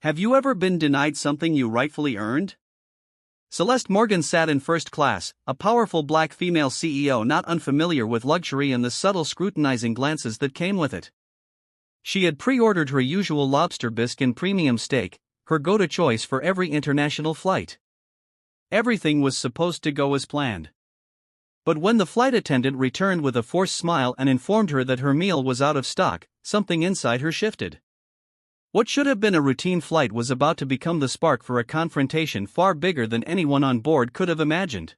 Have you ever been denied something you rightfully earned? Celeste Morgan sat in first class, a powerful black female CEO not unfamiliar with luxury and the subtle scrutinizing glances that came with it. She had pre-ordered her usual lobster bisque and premium steak, her go-to choice for every international flight. Everything was supposed to go as planned. But when the flight attendant returned with a forced smile and informed her that her meal was out of stock, something inside her shifted. What should have been a routine flight was about to become the spark for a confrontation far bigger than anyone on board could have imagined.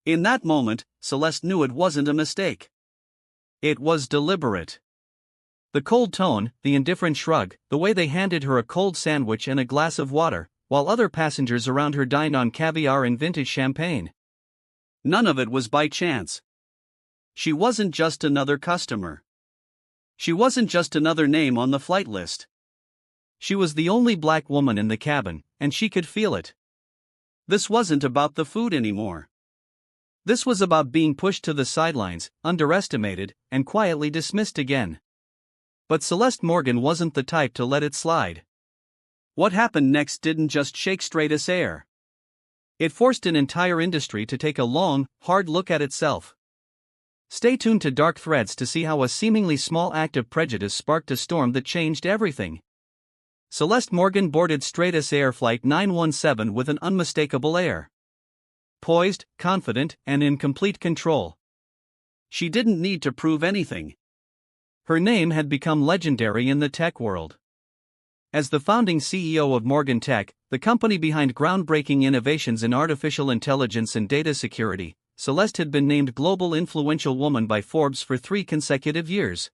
In that moment, Celeste knew it wasn't a mistake. It was deliberate. The cold tone, the indifferent shrug, the way they handed her a cold sandwich and a glass of water, while other passengers around her dined on caviar and vintage champagne. None of it was by chance. She wasn't just another customer. She wasn't just another name on the flight list. She was the only black woman in the cabin, and she could feel it. This wasn't about the food anymore. This was about being pushed to the sidelines, underestimated, and quietly dismissed again. But Celeste Morgan wasn't the type to let it slide. What happened next didn't just shake Stratus Air. It forced an entire industry to take a long, hard look at itself. Stay tuned to Dark Threads to see how a seemingly small act of prejudice sparked a storm that changed everything. Celeste Morgan boarded Stratus Air Flight 917 with an unmistakable air. Poised, confident, and in complete control. She didn't need to prove anything. Her name had become legendary in the tech world. As the founding CEO of Morgan Tech, the company behind groundbreaking innovations in artificial intelligence and data security, Celeste had been named Global Influential Woman by Forbes for 3 consecutive years.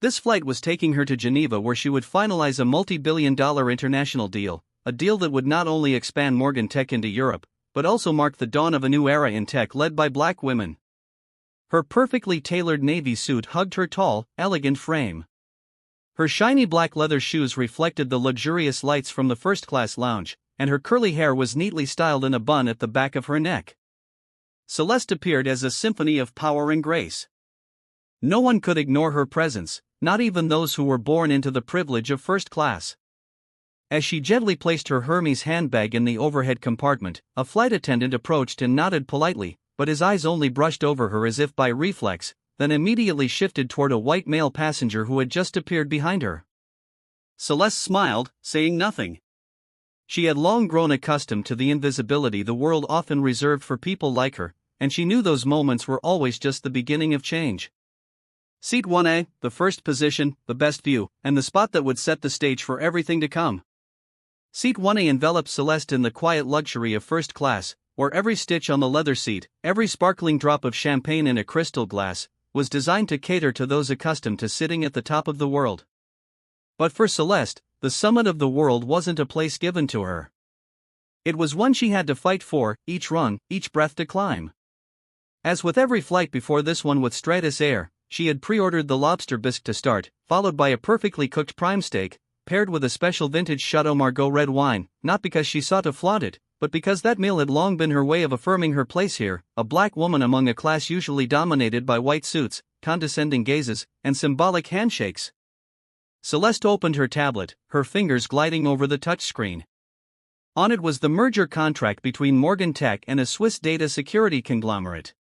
This flight was taking her to Geneva, where she would finalize a multi-billion-dollar international deal, a deal that would not only expand Morgan Tech into Europe, but also mark the dawn of a new era in tech led by black women. Her perfectly tailored navy suit hugged her tall, elegant frame. Her shiny black leather shoes reflected the luxurious lights from the first-class lounge, and her curly hair was neatly styled in a bun at the back of her neck. Celeste appeared as a symphony of power and grace. No one could ignore her presence, not even those who were born into the privilege of first class. As she gently placed her Hermes handbag in the overhead compartment, a flight attendant approached and nodded politely, but his eyes only brushed over her as if by reflex, then immediately shifted toward a white male passenger who had just appeared behind her. Celeste smiled, saying nothing. She had long grown accustomed to the invisibility the world often reserved for people like her, and she knew those moments were always just the beginning of change. Seat 1A, the first position, the best view, and the spot that would set the stage for everything to come. Seat 1A enveloped Celeste in the quiet luxury of first class, where every stitch on the leather seat, every sparkling drop of champagne in a crystal glass, was designed to cater to those accustomed to sitting at the top of the world. But for Celeste, the summit of the world wasn't a place given to her. It was one she had to fight for, each rung, each breath to climb. As with every flight before this one with Stratus Air, she had pre-ordered the lobster bisque to start, followed by a perfectly cooked prime steak, paired with a special vintage Chateau Margaux red wine, not because she sought to flaunt it, but because that meal had long been her way of affirming her place here, a black woman among a class usually dominated by white suits, condescending gazes, and symbolic handshakes. Celeste opened her tablet, her fingers gliding over the touchscreen. On it was the merger contract between Morgan Tech and a Swiss data security conglomerate.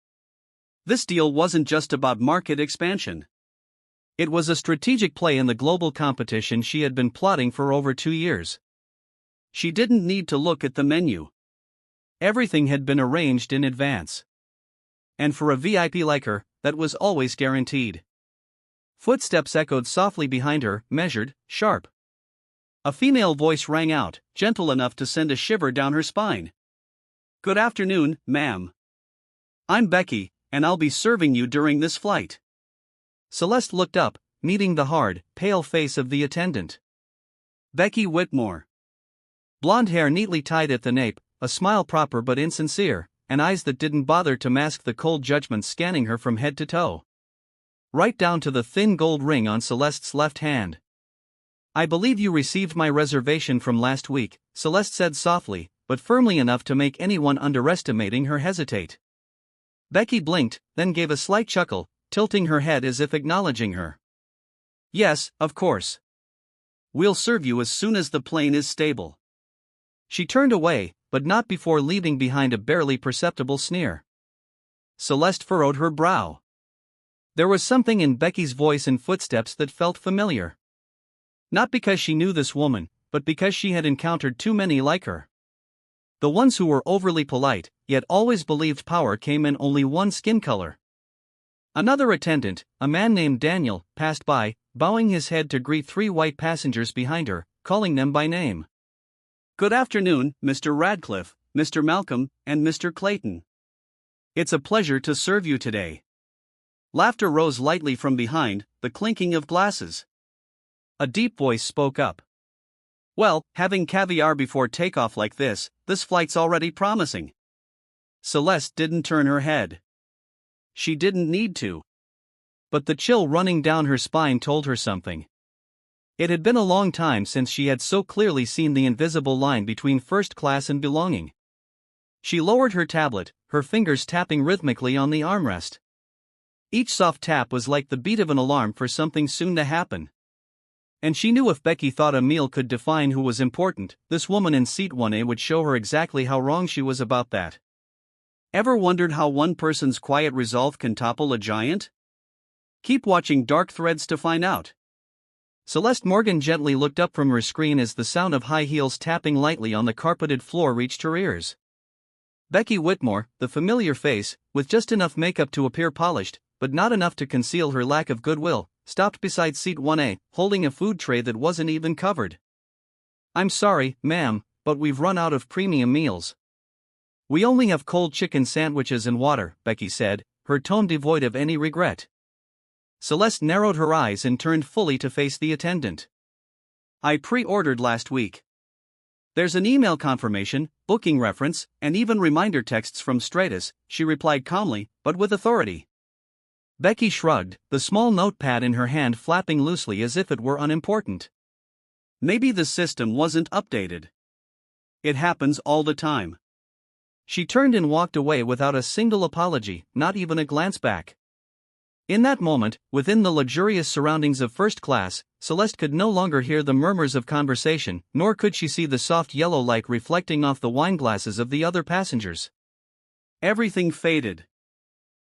This deal wasn't just about market expansion. It was a strategic play in the global competition she had been plotting for over 2 years. She didn't need to look at the menu. Everything had been arranged in advance. And for a VIP like her, that was always guaranteed. Footsteps echoed softly behind her, measured, sharp. A female voice rang out, gentle enough to send a shiver down her spine. "Good afternoon, ma'am. I'm Becky, and I'll be serving you during this flight." Celeste looked up, meeting the hard, pale face of the attendant. Becky Whitmore. Blonde hair neatly tied at the nape, a smile proper but insincere, and eyes that didn't bother to mask the cold judgment scanning her from head to toe. Right down to the thin gold ring on Celeste's left hand. "I believe you received my reservation from last week," Celeste said softly, but firmly enough to make anyone underestimating her hesitate. Becky blinked, then gave a slight chuckle, tilting her head as if acknowledging her. "Yes, of course. We'll serve you as soon as the plane is stable. She turned away, but not before leaving behind a barely perceptible sneer. Celeste furrowed her brow. There was something in Becky's voice and footsteps that felt familiar. Not because she knew this woman, but because she had encountered too many like her. The ones who were overly polite, yet always believed power came in only one skin color. Another attendant, a man named Daniel, passed by, bowing his head to greet 3 white passengers behind her, calling them by name. Good afternoon, Mr. Radcliffe, Mr. Malcolm, and Mr. Clayton. It's a pleasure to serve you today. Laughter rose lightly from behind, the clinking of glasses. A deep voice spoke up. Well, having caviar before takeoff like this flight's already promising. Celeste didn't turn her head. She didn't need to. But the chill running down her spine told her something. It had been a long time since she had so clearly seen the invisible line between first class and belonging. She lowered her tablet, her fingers tapping rhythmically on the armrest. Each soft tap was like the beat of an alarm for something soon to happen. And she knew if Becky thought a meal could define who was important, this woman in seat 1A would show her exactly how wrong she was about that. Ever wondered how one person's quiet resolve can topple a giant? Keep watching Dark Threads to find out. Celeste Morgan gently looked up from her screen as the sound of high heels tapping lightly on the carpeted floor reached her ears. Becky Whitmore, the familiar face, with just enough makeup to appear polished, but not enough to conceal her lack of goodwill, stopped beside seat 1A, holding a food tray that wasn't even covered. I'm sorry, ma'am, but we've run out of premium meals. We only have cold chicken sandwiches and water, Becky said, her tone devoid of any regret. Celeste narrowed her eyes and turned fully to face the attendant. I pre-ordered last week. There's an email confirmation, booking reference, and even reminder texts from Stratus, she replied calmly, but with authority. Becky shrugged, the small notepad in her hand flapping loosely as if it were unimportant. Maybe the system wasn't updated. It happens all the time. She turned and walked away without a single apology, not even a glance back. In that moment, within the luxurious surroundings of first class, Celeste could no longer hear the murmurs of conversation, nor could she see the soft yellow light reflecting off the wine glasses of the other passengers. Everything faded.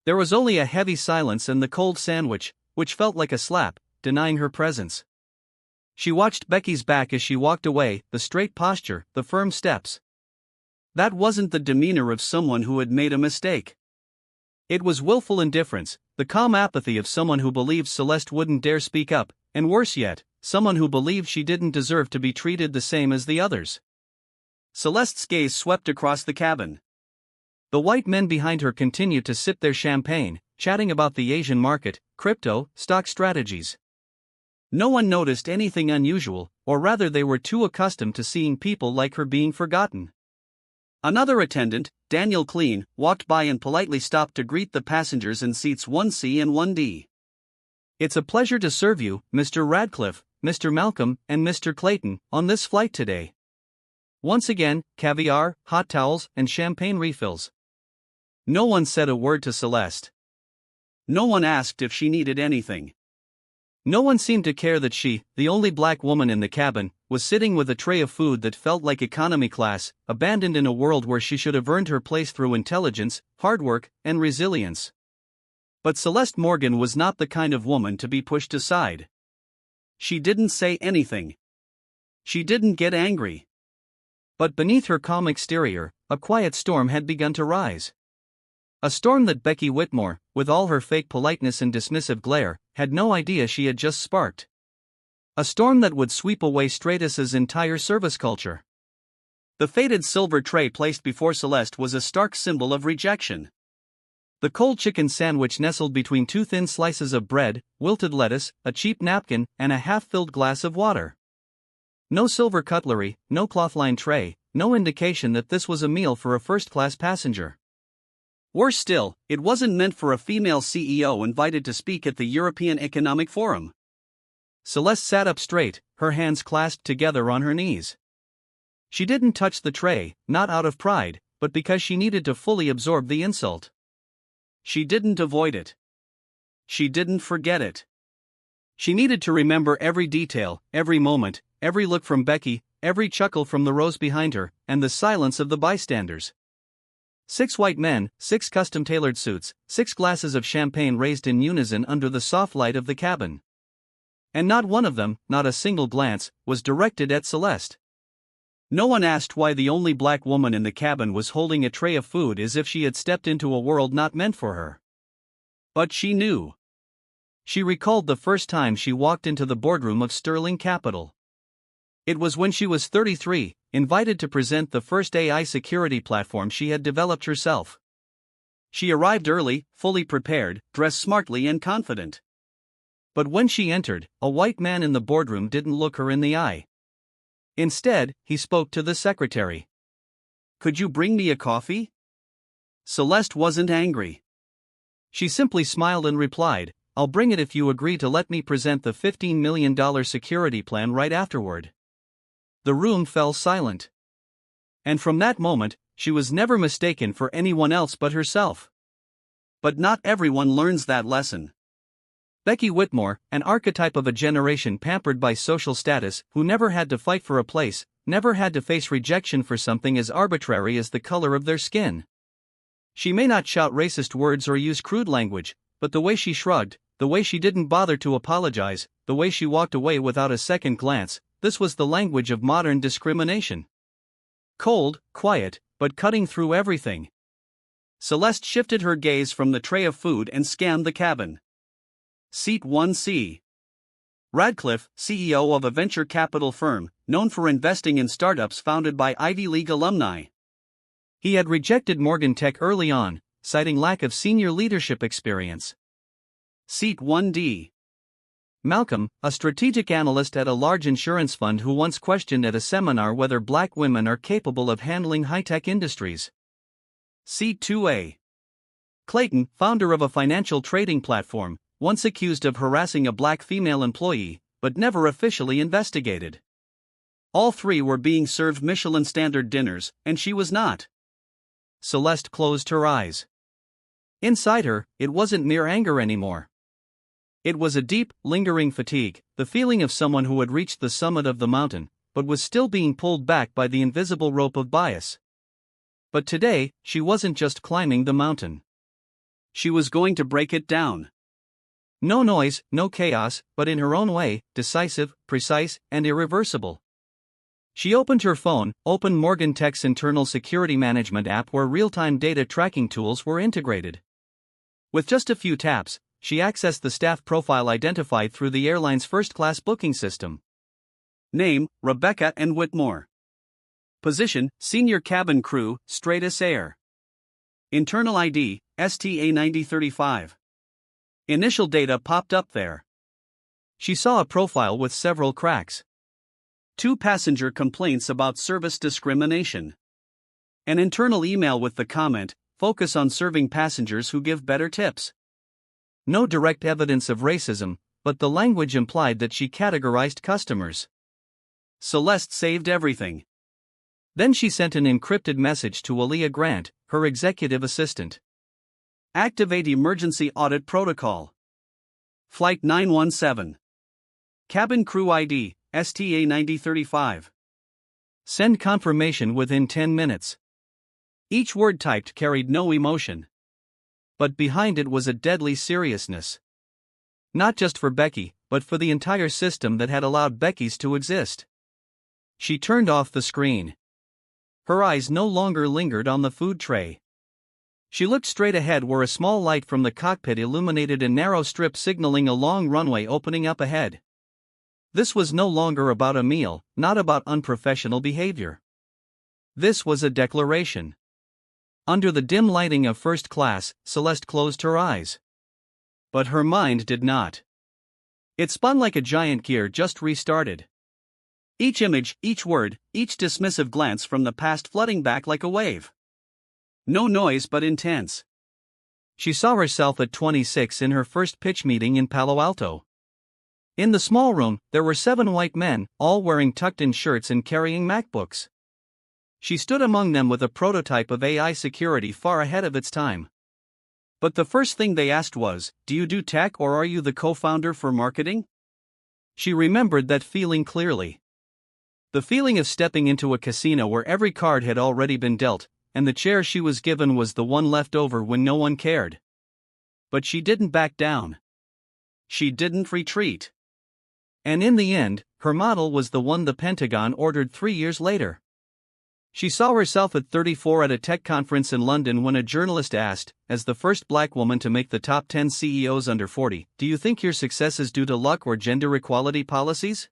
There was only a heavy silence and the cold sandwich, which felt like a slap, denying her presence. She watched Becky's back as she walked away, the straight posture, the firm steps. That wasn't the demeanor of someone who had made a mistake. It was willful indifference, the calm apathy of someone who believes Celeste wouldn't dare speak up, and worse yet, someone who believed she didn't deserve to be treated the same as the others. Celeste's gaze swept across the cabin. The white men behind her continued to sip their champagne, chatting about the Asian market, crypto, stock strategies. No one noticed anything unusual, or rather they were too accustomed to seeing people like her being forgotten. Another attendant, Daniel Clean, walked by and politely stopped to greet the passengers in seats 1C and 1D. It's a pleasure to serve you, Mr. Radcliffe, Mr. Malcolm, and Mr. Clayton, on this flight today. Once again, caviar, hot towels, and champagne refills. No one said a word to Celeste. No one asked if she needed anything. No one seemed to care that she, the only black woman in the cabin, was sitting with a tray of food that felt like economy class, abandoned in a world where she should have earned her place through intelligence, hard work, and resilience. But Celeste Morgan was not the kind of woman to be pushed aside. She didn't say anything. She didn't get angry. But beneath her calm exterior, a quiet storm had begun to rise. A storm that Becky Whitmore, with all her fake politeness and dismissive glare, had no idea she had just sparked. A storm that would sweep away Stratus's entire service culture. The faded silver tray placed before Celeste was a stark symbol of rejection. The cold chicken sandwich nestled between 2 thin slices of bread, wilted lettuce, a cheap napkin, and a half-filled glass of water. No silver cutlery, no cloth-lined tray, no indication that this was a meal for a first-class passenger. Worse still, it wasn't meant for a female CEO invited to speak at the European Economic Forum. Celeste sat up straight, her hands clasped together on her knees. She didn't touch the tray, not out of pride, but because she needed to fully absorb the insult. She didn't avoid it. She didn't forget it. She needed to remember every detail, every moment, every look from Becky, every chuckle from the rows behind her, and the silence of the bystanders. 6 white men, 6 custom-tailored suits, 6 glasses of champagne raised in unison under the soft light of the cabin. And not one of them, not a single glance, was directed at Celeste. No one asked why the only black woman in the cabin was holding a tray of food as if she had stepped into a world not meant for her. But she knew. She recalled the first time she walked into the boardroom of Sterling Capital. It was when she was 33, invited to present the first AI security platform she had developed herself. She arrived early, fully prepared, dressed smartly and confident. But when she entered, a white man in the boardroom didn't look her in the eye. Instead, he spoke to the secretary. "Could you bring me a coffee?" Celeste wasn't angry. She simply smiled and replied, "I'll bring it if you agree to let me present the $15 million security plan right afterward." The room fell silent. And from that moment, she was never mistaken for anyone else but herself. But not everyone learns that lesson. Becky Whitmore, an archetype of a generation pampered by social status, who never had to fight for a place, never had to face rejection for something as arbitrary as the color of their skin. She may not shout racist words or use crude language, but the way she shrugged, the way she didn't bother to apologize, the way she walked away without a second glance, this was the language of modern discrimination. Cold, quiet, but cutting through everything. Celeste shifted her gaze from the tray of food and scanned the cabin. Seat 1C. Radcliffe, CEO of a venture capital firm, known for investing in startups founded by Ivy League alumni. He had rejected Morgan Tech early on, citing lack of senior leadership experience. Seat 1D. Malcolm, a strategic analyst at a large insurance fund who once questioned at a seminar whether black women are capable of handling high-tech industries. Seat 2A. Clayton, founder of a financial trading platform, once accused of harassing a black female employee, but never officially investigated. All three were being served Michelin standard dinners, and she was not. Celeste closed her eyes. Inside her, it wasn't mere anger anymore. It was a deep, lingering fatigue, the feeling of someone who had reached the summit of the mountain, but was still being pulled back by the invisible rope of bias. But today, she wasn't just climbing the mountain. She was going to break it down. No noise, no chaos, but in her own way, decisive, precise, and irreversible. She opened her phone, opened Morgan Tech's internal security management app where real-time data tracking tools were integrated. With just a few taps, she accessed the staff profile identified through the airline's first-class booking system. Name, Rebecca and Whitmore. Position, Senior Cabin Crew, Stratus Air. Internal ID, STA9035. Initial data popped up there. She saw a profile with several cracks. 2 passenger complaints about service discrimination. An internal email with the comment, "Focus on serving passengers who give better tips." No direct evidence of racism, but the language implied that she categorized customers. Celeste saved everything. Then she sent an encrypted message to Aaliyah Grant, her executive assistant. Activate emergency audit protocol. Flight 917. Cabin crew ID, STA9035. Send confirmation within 10 minutes. Each word typed carried no emotion. But behind it was a deadly seriousness. Not just for Becky, but for the entire system that had allowed Becky's to exist. She turned off the screen. Her eyes no longer lingered on the food tray. She looked straight ahead where a small light from the cockpit illuminated a narrow strip signaling a long runway opening up ahead. This was no longer about a meal, not about unprofessional behavior. This was a declaration. Under the dim lighting of first class, Celeste closed her eyes. But her mind did not. It spun like a giant gear just restarted. Each image, each word, each dismissive glance from the past flooding back like a wave. No noise but intense. She saw herself at 26 in her first pitch meeting in Palo Alto. In the small room, there were 7 white men, all wearing tucked-in shirts and carrying MacBooks. She stood among them with a prototype of AI security far ahead of its time. But the first thing they asked was, "Do you do tech or are you the co-founder for marketing?" She remembered that feeling clearly. The feeling of stepping into a casino where every card had already been dealt, and the chair she was given was the one left over when no one cared. But she didn't back down. She didn't retreat. And in the end, her model was the one the Pentagon ordered 3 years later. She saw herself at 34 at a tech conference in London when a journalist asked, as the first black woman to make the top 10 CEOs under 40, "Do you think your success is due to luck or gender equality policies?"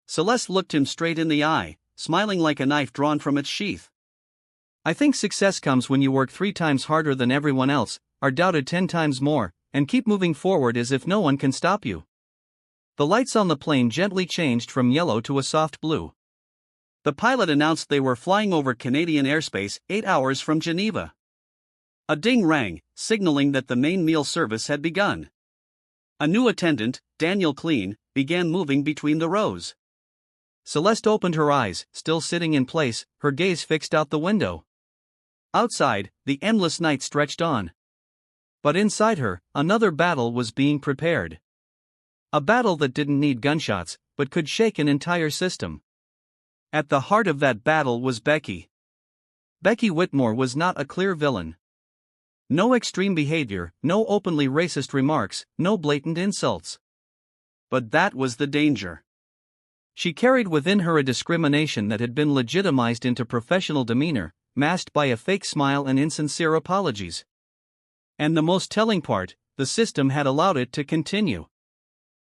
Celeste looked him straight in the eye, smiling like a knife drawn from its sheath. "I think success comes when you work 3 times harder than everyone else, are doubted 10 times more, and keep moving forward as if no one can stop you." The lights on the plane gently changed from yellow to a soft blue. The pilot announced they were flying over Canadian airspace 8 hours from Geneva. A ding rang, signaling that the main meal service had begun. A new attendant, Daniel Clean, began moving between the rows. Celeste opened her eyes, still sitting in place, her gaze fixed out the window. Outside, the endless night stretched on. But inside her, another battle was being prepared. A battle that didn't need gunshots, but could shake an entire system. At the heart of that battle was Becky. Becky Whitmore was not a clear villain. No extreme behavior, no openly racist remarks, no blatant insults. But that was the danger. She carried within her a discrimination that had been legitimized into professional demeanor, masked by a fake smile and insincere apologies. And the most telling part, the system had allowed it to continue.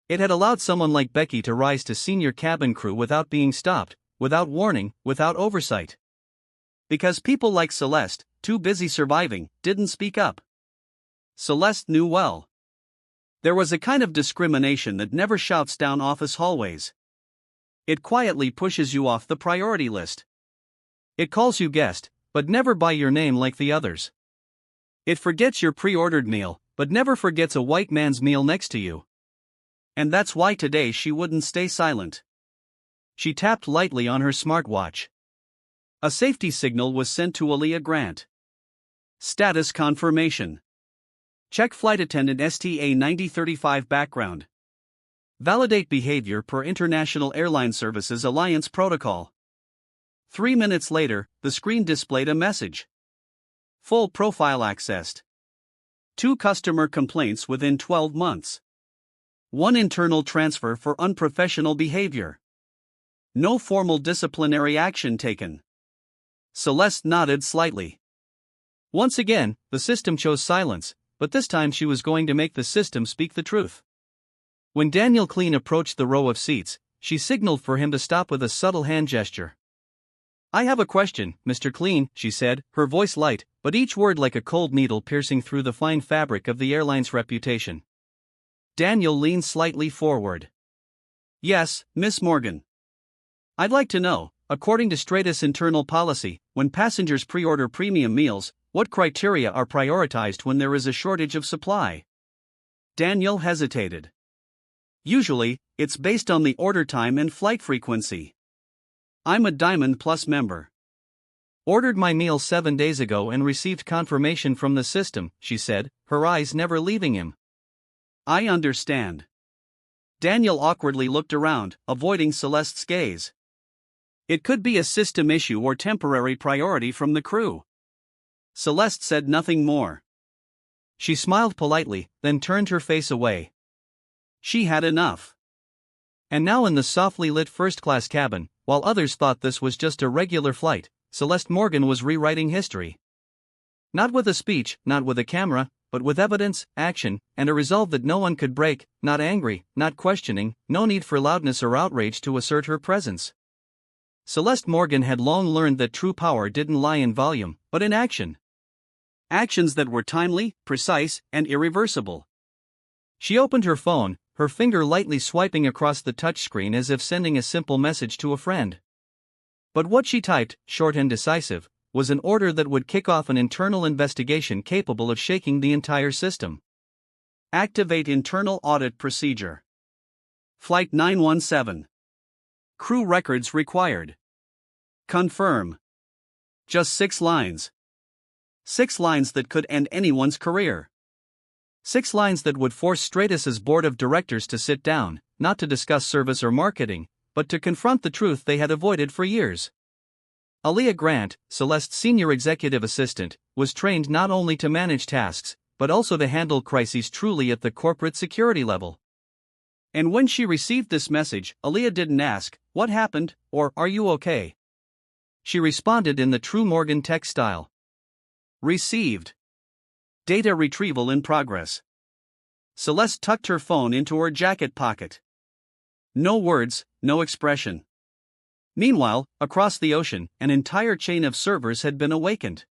It had allowed someone like Becky to rise to senior cabin crew without being stopped, without warning, without oversight. Because people like Celeste, too busy surviving, didn't speak up. Celeste knew well. There was a kind of discrimination that never shouts down office hallways. It quietly pushes you off the priority list. It calls you guest, but never by your name like the others. It forgets your pre-ordered meal, but never forgets a white man's meal next to you. And that's why today she wouldn't stay silent. She tapped lightly on her smartwatch. A safety signal was sent to Aaliyah Grant. Status confirmation. Check flight attendant STA 9035 background. Validate behavior per International Airline Services Alliance protocol. 3 minutes later, the screen displayed a message. Full profile accessed. 2 customer complaints within 12 months. 1 internal transfer for unprofessional behavior. No formal disciplinary action taken. Celeste nodded slightly. Once again, the system chose silence, but this time she was going to make the system speak the truth. When Daniel Clean approached the row of seats, she signaled for him to stop with a subtle hand gesture. "I have a question, Mr. Clean," she said, her voice light, but each word like a cold needle piercing through the fine fabric of the airline's reputation. Daniel leaned slightly forward. "Yes, Miss Morgan. I'd like to know, according to Stratus internal policy, when passengers pre-order premium meals, what criteria are prioritized when there is a shortage of supply?" Daniel hesitated. "Usually, it's based on the order time and flight frequency. I'm a Diamond Plus member. Ordered my meal 7 days ago and received confirmation from the system," she said, her eyes never leaving him. "I understand." Daniel awkwardly looked around, avoiding Celeste's gaze. "It could be a system issue or temporary priority from the crew." Celeste said nothing more. She smiled politely, then turned her face away. She had enough. And now in the softly lit first-class cabin, while others thought this was just a regular flight, Celeste Morgan was rewriting history. Not with a speech, not with a camera, but with evidence, action, and a resolve that no one could break, not angry, not questioning, no need for loudness or outrage to assert her presence. Celeste Morgan had long learned that true power didn't lie in volume, but in action. Actions that were timely, precise, and irreversible. She opened her phone, her finger lightly swiping across the touchscreen as if sending a simple message to a friend. But what she typed, short and decisive, was an order that would kick off an internal investigation capable of shaking the entire system. Activate internal audit procedure. Flight 917. Crew records required. Confirm. Just 6 lines. 6 lines that could end anyone's career. 6 lines that would force Stratus's board of directors to sit down, not to discuss service or marketing, but to confront the truth they had avoided for years. Aaliyah Grant, Celeste's senior executive assistant, was trained not only to manage tasks, but also to handle crises truly at the corporate security level. And when she received this message, Aaliyah didn't ask, "What happened?" or "Are you okay?" She responded in the true Morgan tech style. Received. Data retrieval in progress. Celeste tucked her phone into her jacket pocket. No words, no expression. Meanwhile, across the ocean, an entire chain of servers had been awakened.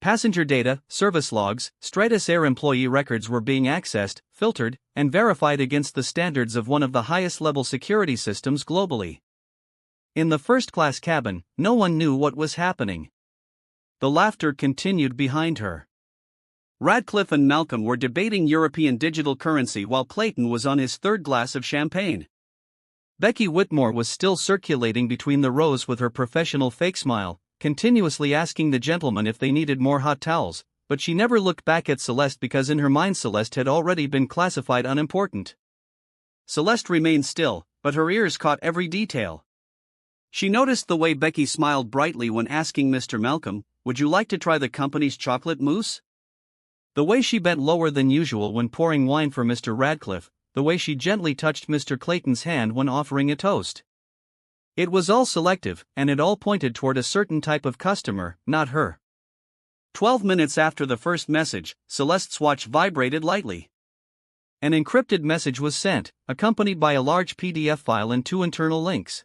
Passenger data, service logs, Stratus Air employee records were being accessed, filtered, and verified against the standards of one of the highest-level security systems globally. In the first-class cabin, no one knew what was happening. The laughter continued behind her. Radcliffe and Malcolm were debating European digital currency while Clayton was on his third glass of champagne. Becky Whitmore was still circulating between the rows with her professional fake smile, continuously asking the gentlemen if they needed more hot towels, but she never looked back at Celeste because in her mind Celeste had already been classified unimportant. Celeste remained still, but her ears caught every detail. She noticed the way Becky smiled brightly when asking Mr. Malcolm, "Would you like to try the company's chocolate mousse?" The way she bent lower than usual when pouring wine for Mr. Radcliffe, the way she gently touched Mr. Clayton's hand when offering a toast. It was all selective, and it all pointed toward a certain type of customer, not her. 12 minutes after the first message, Celeste's watch vibrated lightly. An encrypted message was sent, accompanied by a large PDF file and 2 internal links.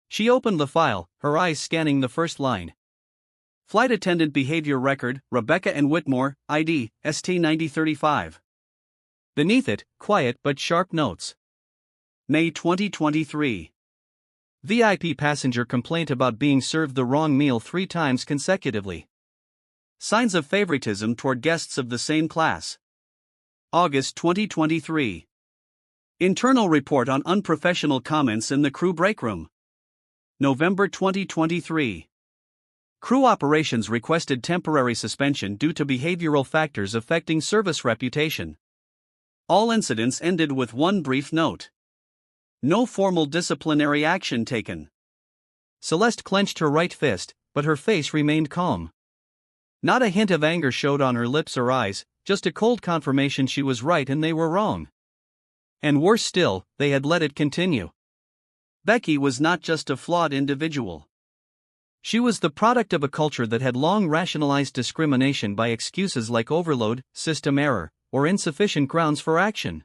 She opened the file, her eyes scanning the first line. Flight attendant behavior record, Rebecca and Whitmore, ID, ST9035. Beneath it, quiet but sharp notes. May 2023. VIP passenger complaint about being served the wrong meal 3 times consecutively. Signs of favoritism toward guests of the same class. August 2023. Internal report on unprofessional comments in the crew break room. November 2023. Crew operations requested temporary suspension due to behavioral factors affecting service reputation. All incidents ended with one brief note. No formal disciplinary action taken. Celeste clenched her right fist, but her face remained calm. Not a hint of anger showed on her lips or eyes, just a cold confirmation she was right and they were wrong. And worse still, they had let it continue. Becky was not just a flawed individual. She was the product of a culture that had long rationalized discrimination by excuses like overload, system error, or insufficient grounds for action.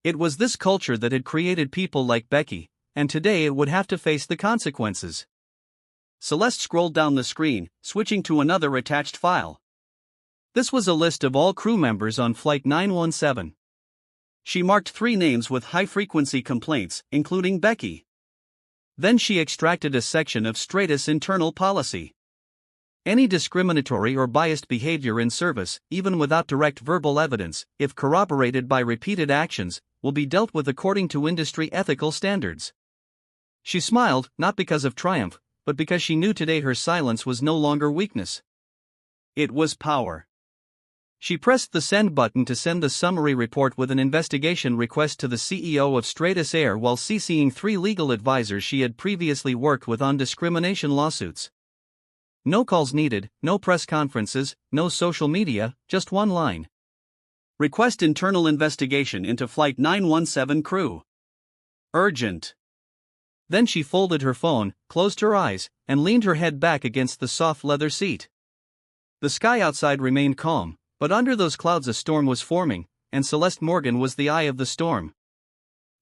It was this culture that had created people like Becky, and today it would have to face the consequences. Celeste scrolled down the screen, switching to another attached file. This was a list of all crew members on Flight 917. She marked 3 names with high-frequency complaints, including Becky. Then she extracted a section of Stratus internal policy. Any discriminatory or biased behavior in service, even without direct verbal evidence, if corroborated by repeated actions, will be dealt with according to industry ethical standards. She smiled, not because of triumph, but because she knew today her silence was no longer weakness. It was power. She pressed the send button to send the summary report with an investigation request to the CEO of Stratus Air while CCing 3 legal advisors she had previously worked with on discrimination lawsuits. No calls needed, no press conferences, no social media, just one line. Request internal investigation into Flight 917 crew. Urgent. Then she folded her phone, closed her eyes, and leaned her head back against the soft leather seat. The sky outside remained calm, but under those clouds a storm was forming, and Celeste Morgan was the eye of the storm.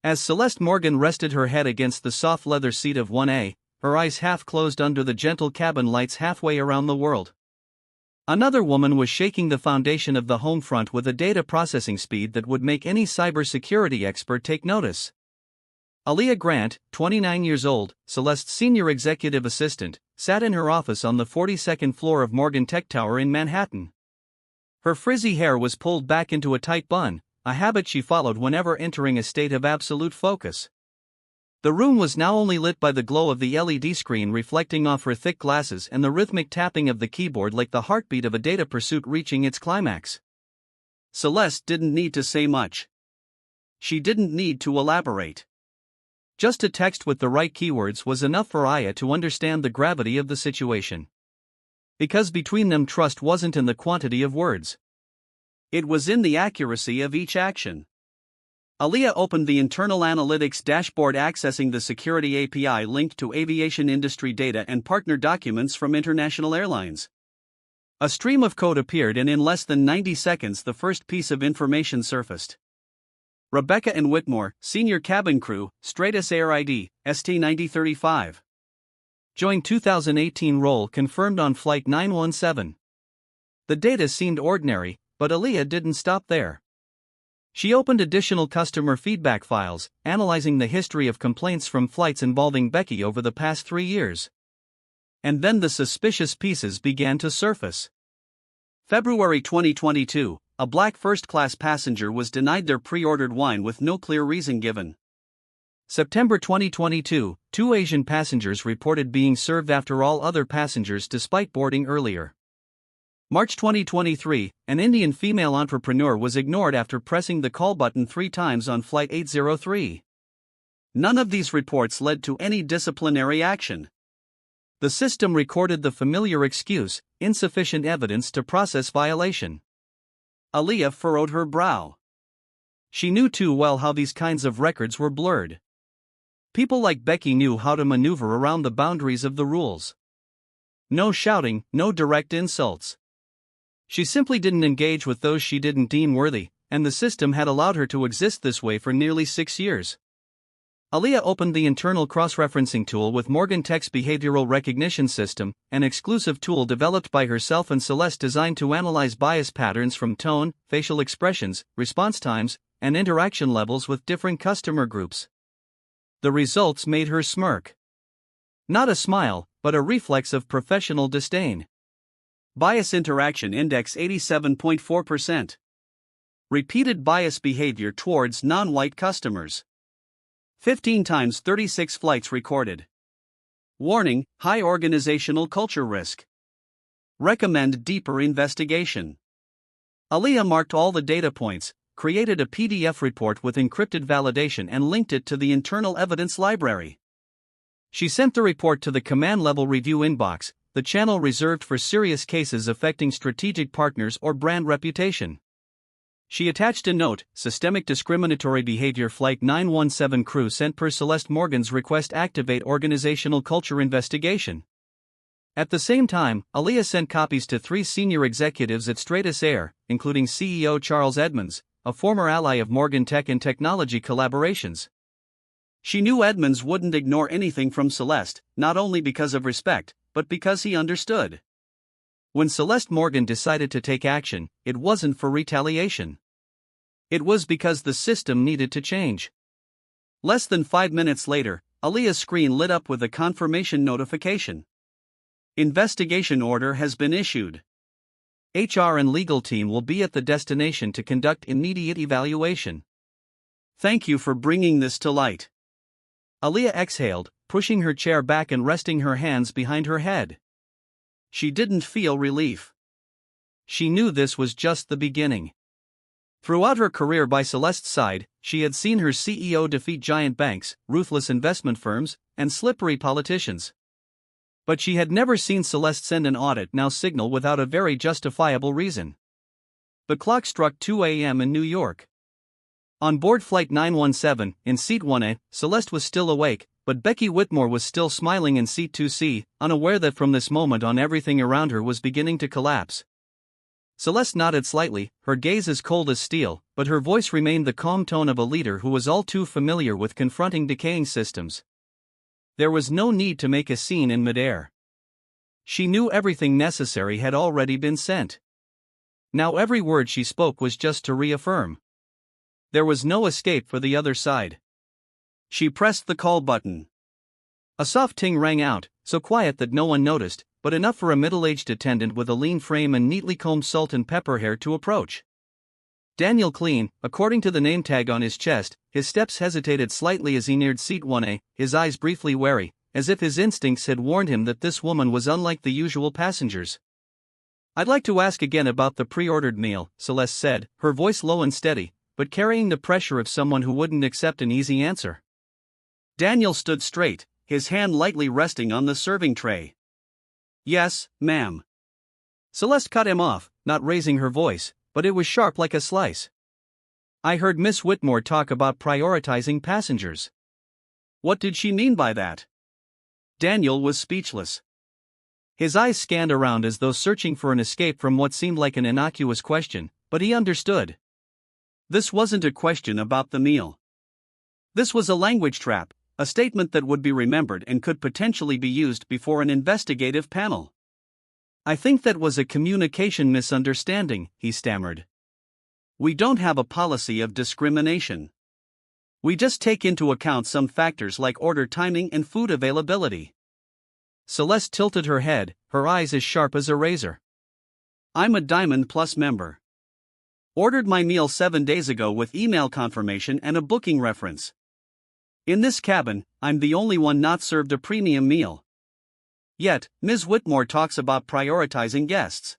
As Celeste Morgan rested her head against the soft leather seat of 1A, her eyes half closed under the gentle cabin lights halfway around the world. Another woman was shaking the foundation of the home front with a data processing speed that would make any cybersecurity expert take notice. Aaliyah Grant, 29 years old, Celeste's senior executive assistant, sat in her office on the 42nd floor of Morgan Tech Tower in Manhattan. Her frizzy hair was pulled back into a tight bun, a habit she followed whenever entering a state of absolute focus. The room was now only lit by the glow of the LED screen reflecting off her thick glasses and the rhythmic tapping of the keyboard like the heartbeat of a data pursuit reaching its climax. Celeste didn't need to say much. She didn't need to elaborate. Just a text with the right keywords was enough for Aya to understand the gravity of the situation. Because between them, trust wasn't in the quantity of words. It was in the accuracy of each action. Aliyah opened the internal analytics dashboard, accessing the security API linked to aviation industry data and partner documents from international airlines. A stream of code appeared, and in less than 90 seconds the first piece of information surfaced. Rebecca and Whitmore, senior cabin crew, Stratus Air ID, ST9035. Joined 2018 role confirmed on Flight 917. The data seemed ordinary, but Aliyah didn't stop there. She opened additional customer feedback files, analyzing the history of complaints from flights involving Becky over the past 3 years. And then the suspicious pieces began to surface. February 2022, a black first-class passenger was denied their pre-ordered wine with no clear reason given. September 2022, 2 Asian passengers reported being served after all other passengers despite boarding earlier. March 2023, an Indian female entrepreneur was ignored after pressing the call button 3 times on Flight 803. None of these reports led to any disciplinary action. The system recorded the familiar excuse, insufficient evidence to process violation. Aliyah furrowed her brow. She knew too well how these kinds of records were blurred. People like Becky knew how to maneuver around the boundaries of the rules. No shouting, no direct insults. She simply didn't engage with those she didn't deem worthy, and the system had allowed her to exist this way for nearly 6 years. Aliyah opened the internal cross-referencing tool with Morgan Tech's behavioral recognition system, an exclusive tool developed by herself and Celeste designed to analyze bias patterns from tone, facial expressions, response times, and interaction levels with different customer groups. The results made her smirk. Not a smile, but a reflex of professional disdain. Bias interaction index 87.4%. Repeated bias behavior towards non-white customers. 15 times 36 flights recorded. Warning, high organizational culture risk. Recommend deeper investigation. Aliyah marked all the data points, created a PDF report with encrypted validation and linked it to the internal evidence library. She sent the report to the command-level review inbox, the channel reserved for serious cases affecting strategic partners or brand reputation. She attached a note: systemic discriminatory behavior, Flight 917 crew sent per Celeste Morgan's request, activate organizational culture investigation. At the same time, Aliyah sent copies to 3 senior executives at Stratus Air, including CEO Charles Edmonds, a former ally of Morgan Tech in technology collaborations. She knew Edmonds wouldn't ignore anything from Celeste, not only because of respect, but because he understood. When Celeste Morgan decided to take action, it wasn't for retaliation. It was because the system needed to change. Less than 5 minutes later, Aliyah's screen lit up with a confirmation notification. Investigation order has been issued. HR and legal team will be at the destination to conduct immediate evaluation. Thank you for bringing this to light. Aliyah exhaled, pushing her chair back and resting her hands behind her head. She didn't feel relief. She knew this was just the beginning. Throughout her career by Celeste's side, she had seen her CEO defeat giant banks, ruthless investment firms, and slippery politicians. But she had never seen Celeste send an audit now signal without a very justifiable reason. The clock struck 2 a.m. in New York. On board Flight 917, in Seat 1A, Celeste was still awake, but Becky Whitmore was still smiling in Seat 2C, unaware that from this moment on everything around her was beginning to collapse. Celeste nodded slightly, her gaze as cold as steel, but her voice remained the calm tone of a leader who was all too familiar with confronting decaying systems. There was no need to make a scene in midair. She knew everything necessary had already been sent. Now every word she spoke was just to reaffirm. There was no escape for the other side. She pressed the call button. A soft ting rang out, so quiet that no one noticed, but enough for a middle-aged attendant with a lean frame and neatly combed salt and pepper hair to approach. Daniel Clean, according to the name tag on his chest, his steps hesitated slightly as he neared Seat 1A, his eyes briefly wary, as if his instincts had warned him that this woman was unlike the usual passengers. "I'd like to ask again about the pre-ordered meal," Celeste said, her voice low and steady, but carrying the pressure of someone who wouldn't accept an easy answer. Daniel stood straight, his hand lightly resting on the serving tray. "Yes, ma'am." Celeste cut him off, not raising her voice, but it was sharp like a slice. "I heard Miss Whitmore talk about prioritizing passengers." What did she mean by that? Daniel was speechless. His eyes scanned around as though searching for an escape from what seemed like an innocuous question, but he understood. This wasn't a question about the meal. This was a language trap, a statement that would be remembered and could potentially be used before an investigative panel. "I think that was a communication misunderstanding," he stammered. "We don't have a policy of discrimination. We just take into account some factors like order timing and food availability." Celeste tilted her head, her eyes as sharp as a razor. "I'm a Diamond Plus member. Ordered my meal 7 days ago with email confirmation and a booking reference. In this cabin, I'm the only one not served a premium meal. Yet, Ms. Whitmore talks about prioritizing guests.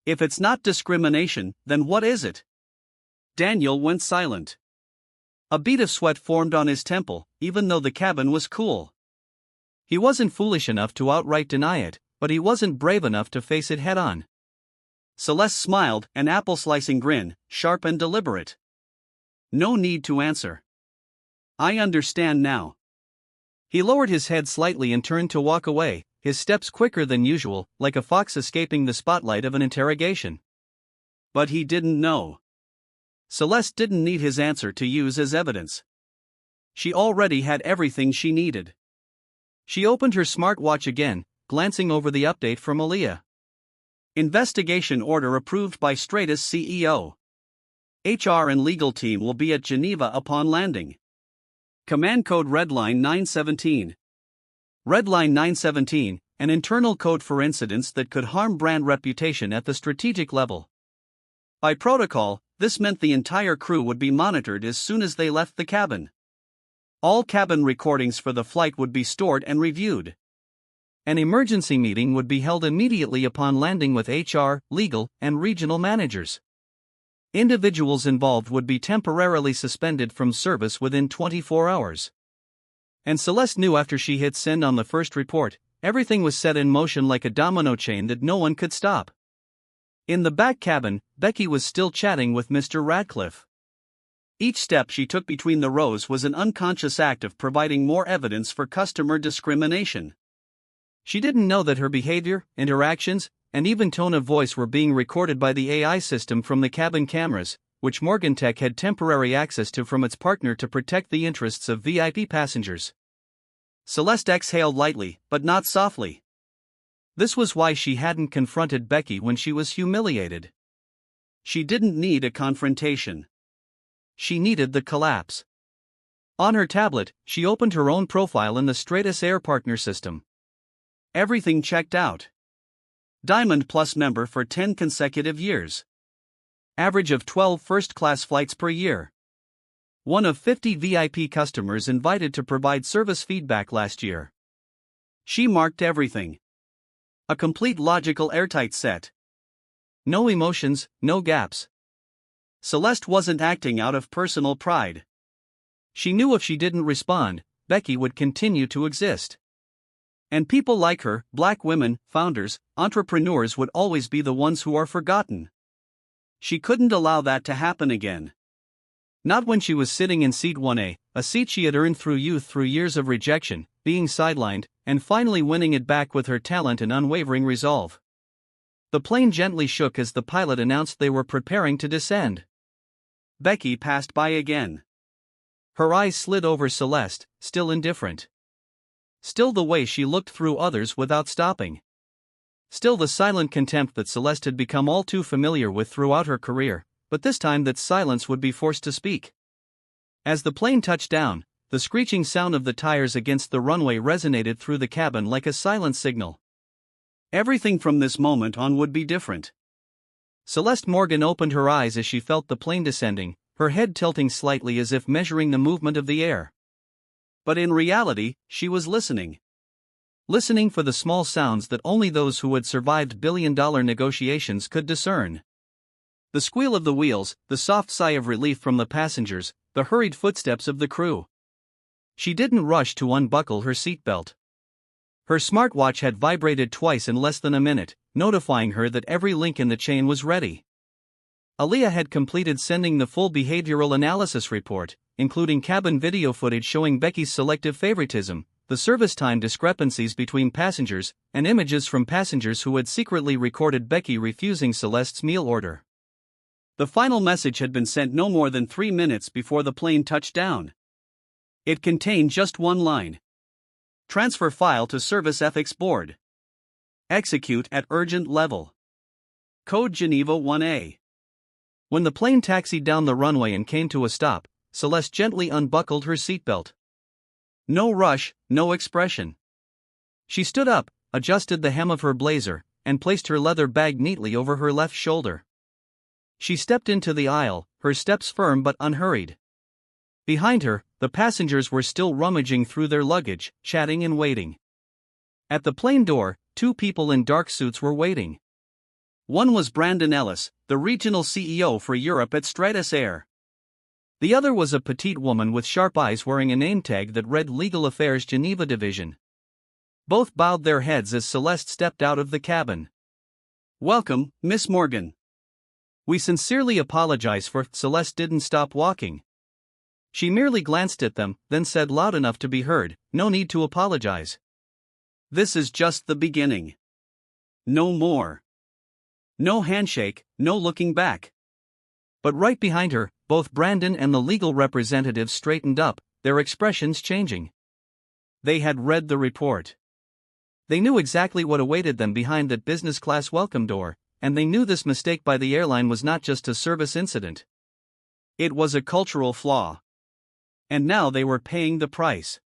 If it's not discrimination, then what is it?" Daniel went silent. A bead of sweat formed on his temple, even though the cabin was cool. He wasn't foolish enough to outright deny it, but he wasn't brave enough to face it head-on. Celeste smiled, an apple-slicing grin, sharp and deliberate. "No need to answer. I understand now." He lowered his head slightly and turned to walk away, his steps quicker than usual, like a fox escaping the spotlight of an interrogation. But he didn't know. Celeste didn't need his answer to use as evidence. She already had everything she needed. She opened her smartwatch again, glancing over the update from Aaliyah. Investigation order approved by Stratus CEO. HR and legal team will be at Geneva upon landing. Command code Redline 917. Redline 917, an internal code for incidents that could harm brand reputation at the strategic level. By protocol, this meant the entire crew would be monitored as soon as they left the cabin. All cabin recordings for the flight would be stored and reviewed. An emergency meeting would be held immediately upon landing with HR, legal, and regional managers. Individuals involved would be temporarily suspended from service within 24 hours. And Celeste knew after she hit send on the first report, everything was set in motion like a domino chain that no one could stop. In the back cabin, Becky was still chatting with Mr. Radcliffe. Each step she took between the rows was an unconscious act of providing more evidence for customer discrimination. She didn't know that her behavior, interactions, and even tone of voice were being recorded by the AI system from the cabin cameras, which Morgan Tech had temporary access to from its partner to protect the interests of VIP passengers. Celeste exhaled lightly, but not softly. This was why she hadn't confronted Becky when she was humiliated. She didn't need a confrontation. She needed the collapse. On her tablet, she opened her own profile in the Stratus Air Partner system. Everything checked out. Diamond Plus member for 10 consecutive years. Average of 12 first-class flights per year. One of 50 VIP customers invited to provide service feedback last year. She marked everything. A complete logical airtight set. No emotions, no gaps. Celeste wasn't acting out of personal pride. She knew if she didn't respond, Becky would continue to exist. And people like her, black women, founders, entrepreneurs, would always be the ones who are forgotten. She couldn't allow that to happen again. Not when she was sitting in seat 1A, a seat she had earned through youth, through years of rejection, being sidelined, and finally winning it back with her talent and unwavering resolve. The plane gently shook as the pilot announced they were preparing to descend. Becky passed by again. Her eyes slid over Celeste, still indifferent. Still the way she looked through others without stopping. Still the silent contempt that Celeste had become all too familiar with throughout her career, but this time that silence would be forced to speak. As the plane touched down, the screeching sound of the tires against the runway resonated through the cabin like a silent signal. Everything from this moment on would be different. Celeste Morgan opened her eyes as she felt the plane descending, her head tilting slightly as if measuring the movement of the air. But in reality, she was listening. Listening for the small sounds that only those who had survived billion-dollar negotiations could discern. The squeal of the wheels, the soft sigh of relief from the passengers, the hurried footsteps of the crew. She didn't rush to unbuckle her seatbelt. Her smartwatch had vibrated twice in less than a minute, notifying her that every link in the chain was ready. Aaliyah had completed sending the full behavioral analysis report, including cabin video footage showing Becky's selective favoritism, the service time discrepancies between passengers, and images from passengers who had secretly recorded Becky refusing Celeste's meal order. The final message had been sent no more than 3 minutes before the plane touched down. It contained just one line. Transfer file to Service Ethics Board. Execute at urgent level. Code Geneva 1A. When the plane taxied down the runway and came to a stop, Celeste gently unbuckled her seatbelt. No rush, no expression. She stood up, adjusted the hem of her blazer, and placed her leather bag neatly over her left shoulder. She stepped into the aisle, her steps firm but unhurried. Behind her, the passengers were still rummaging through their luggage, chatting and waiting. At the plane door, 2 people in dark suits were waiting. One was Brandon Ellis, the regional CEO for Europe at Stratus Air. The other was a petite woman with sharp eyes wearing a name tag that read Legal Affairs Geneva Division. Both bowed their heads as Celeste stepped out of the cabin. "Welcome, Miss Morgan." "We sincerely apologize for..." Celeste didn't stop walking. She merely glanced at them, then said loud enough to be heard, "No need to apologize. This is just the beginning. No more. No handshake, no looking back." But right behind her, both Brandon and the legal representatives straightened up, their expressions changing. They had read the report. They knew exactly what awaited them behind that business class welcome door, and they knew this mistake by the airline was not just a service incident. It was a cultural flaw. And now they were paying the price.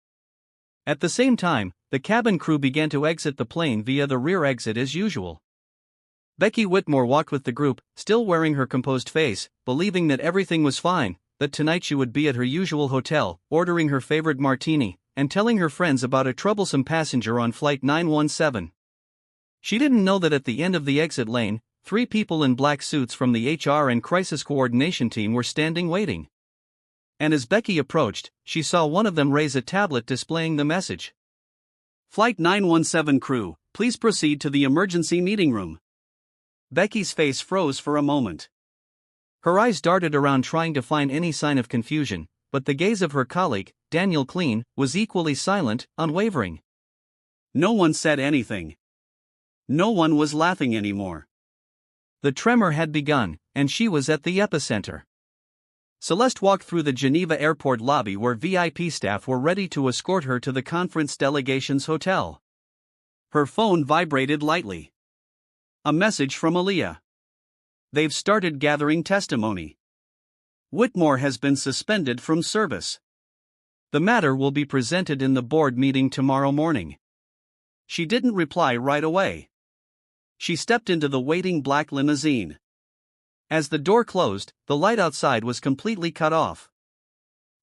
At the same time, the cabin crew began to exit the plane via the rear exit as usual. Becky Whitmore walked with the group, still wearing her composed face, believing that everything was fine, that tonight she would be at her usual hotel, ordering her favorite martini, and telling her friends about a troublesome passenger on Flight 917. She didn't know that at the end of the exit lane, 3 people in black suits from the HR and crisis coordination team were standing waiting. And as Becky approached, she saw one of them raise a tablet displaying the message. "Flight 917 crew, please proceed to the emergency meeting room." Becky's face froze for a moment. Her eyes darted around trying to find any sign of confusion, but the gaze of her colleague, Daniel Clean, was equally silent, unwavering. No one said anything. No one was laughing anymore. The tremor had begun, and she was at the epicenter. Celeste walked through the Geneva airport lobby where VIP staff were ready to escort her to the conference delegation's hotel. Her phone vibrated lightly. A message from Aaliyah. "They've started gathering testimony. Whitmore has been suspended from service. The matter will be presented in the board meeting tomorrow morning." She didn't reply right away. She stepped into the waiting black limousine. As the door closed, the light outside was completely cut off.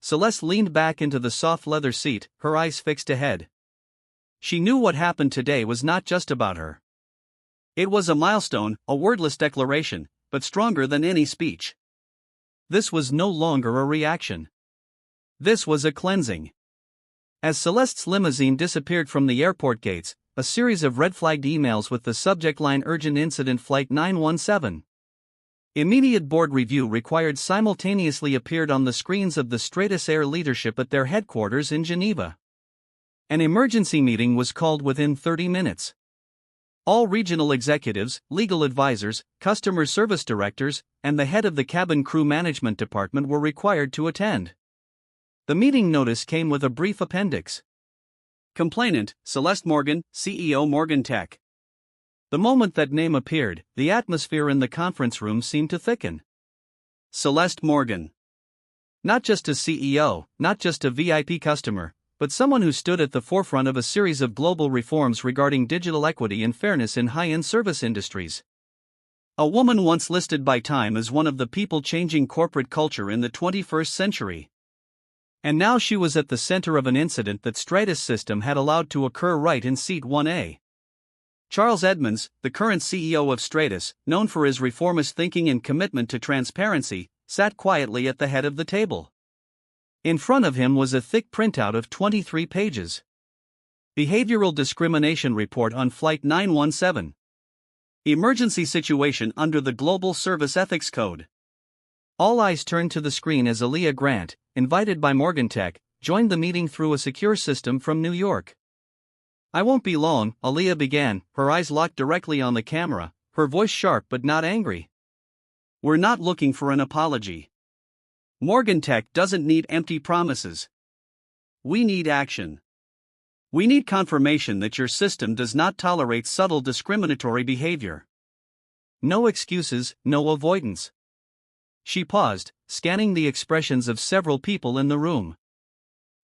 Celeste leaned back into the soft leather seat, her eyes fixed ahead. She knew what happened today was not just about her. It was a milestone, a wordless declaration, but stronger than any speech. This was no longer a reaction. This was a cleansing. As Celeste's limousine disappeared from the airport gates, a series of red-flagged emails with the subject line "Urgent Incident Flight 917. Immediate board review required" simultaneously appeared on the screens of the Stratus Air leadership at their headquarters in Geneva. An emergency meeting was called within 30 minutes. All regional executives, legal advisors, customer service directors, and the head of the cabin crew management department were required to attend. The meeting notice came with a brief appendix. Complainant, Celeste Morgan, CEO Morgan Tech. The moment that name appeared, the atmosphere in the conference room seemed to thicken. Celeste Morgan. Not just a CEO, not just a VIP customer, but someone who stood at the forefront of a series of global reforms regarding digital equity and fairness in high-end service industries. A woman once listed by Time as one of the people changing corporate culture in the 21st century. And now she was at the center of an incident that Stratus System had allowed to occur right in seat 1A. Charles Edmonds, the current CEO of Stratus, known for his reformist thinking and commitment to transparency, sat quietly at the head of the table. In front of him was a thick printout of 23 pages. Behavioral Discrimination Report on Flight 917. Emergency situation under the Global Service Ethics Code. All eyes turned to the screen as Aaliyah Grant, invited by Morgan Tech, joined the meeting through a secure system from New York. "I won't be long," Aaliyah began, her eyes locked directly on the camera, her voice sharp but not angry. "We're not looking for an apology. Morgan Tech doesn't need empty promises. We need action. We need confirmation that your system does not tolerate subtle discriminatory behavior. No excuses, no avoidance." She paused, scanning the expressions of several people in the room.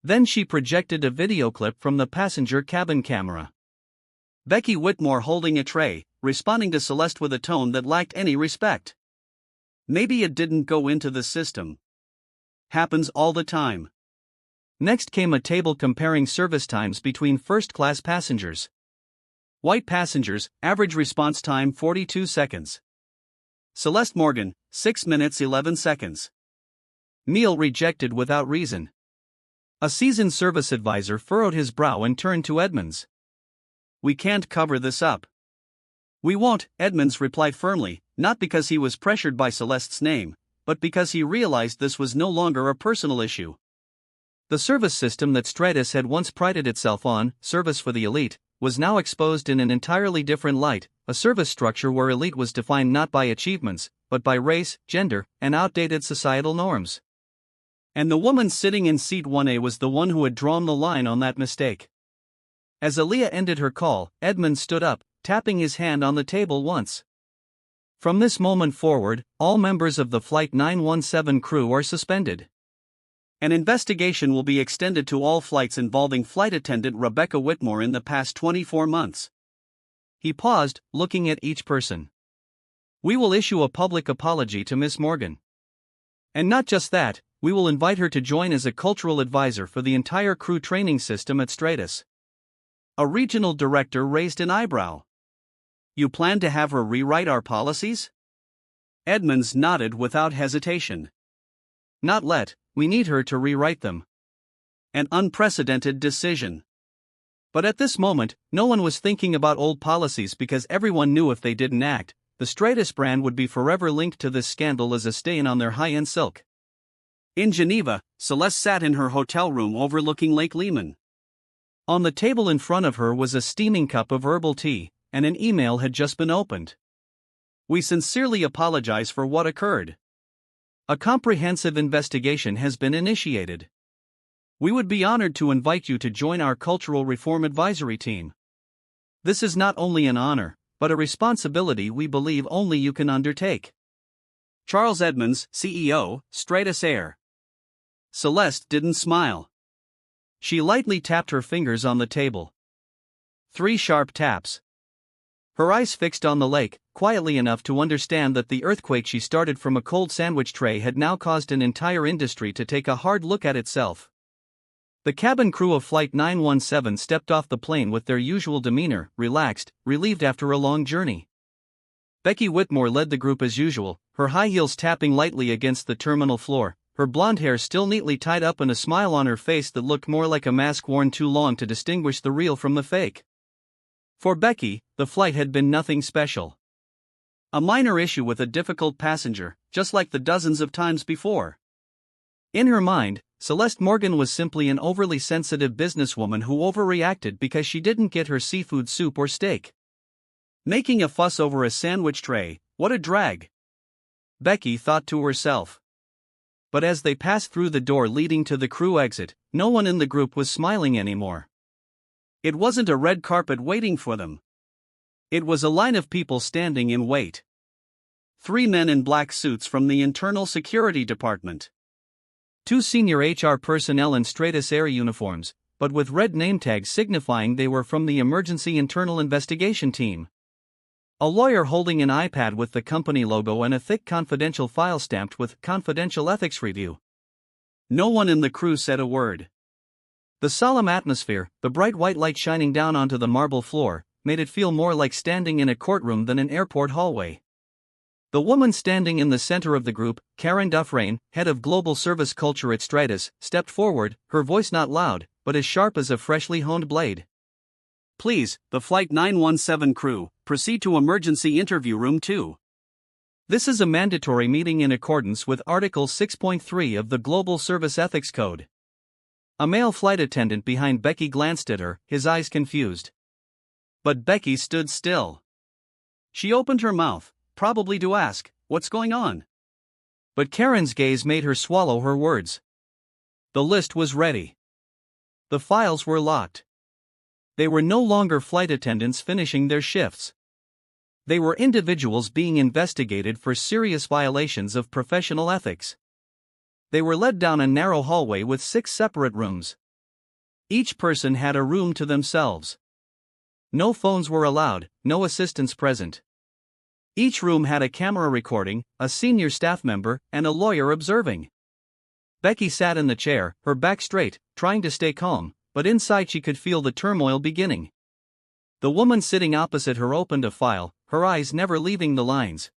Then she projected a video clip from the passenger cabin camera. Becky Whitmore holding a tray, responding to Celeste with a tone that lacked any respect. "Maybe it didn't go into the system. Happens all the time." Next came a table comparing service times between first-class passengers. White passengers, average response time 42 seconds. Celeste Morgan, 6 minutes 11 seconds. Meal rejected without reason. A seasoned service advisor furrowed his brow and turned to Edmonds. "We can't cover this up." "We won't," Edmonds replied firmly, not because he was pressured by Celeste's name, but because he realized this was no longer a personal issue. The service system that Stratus had once prided itself on, service for the elite, was now exposed in an entirely different light, a service structure where elite was defined not by achievements, but by race, gender, and outdated societal norms. And the woman sitting in seat 1A was the one who had drawn the line on that mistake. As Aaliyah ended her call, Edmund stood up, tapping his hand on the table once. "From this moment forward, all members of the Flight 917 crew are suspended. An investigation will be extended to all flights involving flight attendant Rebecca Whitmore in the past 24 months. He paused, looking at each person. "We will issue a public apology to Miss Morgan. And not just that, we will invite her to join as a cultural advisor for the entire crew training system at Stratus." A regional director raised an eyebrow. "You plan to have her rewrite our policies?" Edmonds nodded without hesitation. "Not let, we need her to rewrite them." An unprecedented decision. But at this moment, no one was thinking about old policies because everyone knew if they didn't act, the Stratus brand would be forever linked to this scandal as a stain on their high-end silk. In Geneva, Celeste sat in her hotel room overlooking Lake Leman. On the table in front of her was a steaming cup of herbal tea, and an email had just been opened. "We sincerely apologize for what occurred. A comprehensive investigation has been initiated. We would be honored to invite you to join our Cultural Reform Advisory Team. This is not only an honor, but a responsibility we believe only you can undertake. Charles Edmonds, CEO, Stratus Air." Celeste didn't smile. She lightly tapped her fingers on the table. 3 sharp taps. Her eyes fixed on the lake, quietly enough to understand that the earthquake she started from a cold sandwich tray had now caused an entire industry to take a hard look at itself. The cabin crew of Flight 917 stepped off the plane with their usual demeanor, relaxed, relieved after a long journey. Becky Whitmore led the group as usual, her high heels tapping lightly against the terminal floor, her blonde hair still neatly tied up and a smile on her face that looked more like a mask worn too long to distinguish the real from the fake. For Becky, the flight had been nothing special. A minor issue with a difficult passenger, just like the dozens of times before. In her mind, Celeste Morgan was simply an overly sensitive businesswoman who overreacted because she didn't get her seafood soup or steak. Making a fuss over a sandwich tray, what a drag, Becky thought to herself. But as they passed through the door leading to the crew exit, no one in the group was smiling anymore. It wasn't a red carpet waiting for them. It was a line of people standing in wait. 3 men in black suits from the Internal Security Department. 2 senior HR personnel in Stratus Air uniforms, but with red name tags signifying they were from the Emergency Internal Investigation Team. A lawyer holding an iPad with the company logo and a thick confidential file stamped with Confidential Ethics Review. No one in the crew said a word. The solemn atmosphere, the bright white light shining down onto the marble floor, made it feel more like standing in a courtroom than an airport hallway. The woman standing in the center of the group, Karen Dufresne, head of global service culture at Stratus, stepped forward, her voice not loud, but as sharp as a freshly honed blade. Please, the Flight 917 crew, proceed to emergency interview room 2. This is a mandatory meeting in accordance with Article 6.3 of the Global Service Ethics Code. A male flight attendant behind Becky glanced at her, his eyes confused. But Becky stood still. She opened her mouth, probably to ask, "What's going on?" But Karen's gaze made her swallow her words. The list was ready. The files were locked. They were no longer flight attendants finishing their shifts. They were individuals being investigated for serious violations of professional ethics. They were led down a narrow hallway with 6 separate rooms. Each person had a room to themselves. No phones were allowed, no assistants present. Each room had a camera recording, a senior staff member, and a lawyer observing. Becky sat in the chair, her back straight, trying to stay calm, but inside she could feel the turmoil beginning. The woman sitting opposite her opened a file, her eyes never leaving the lines.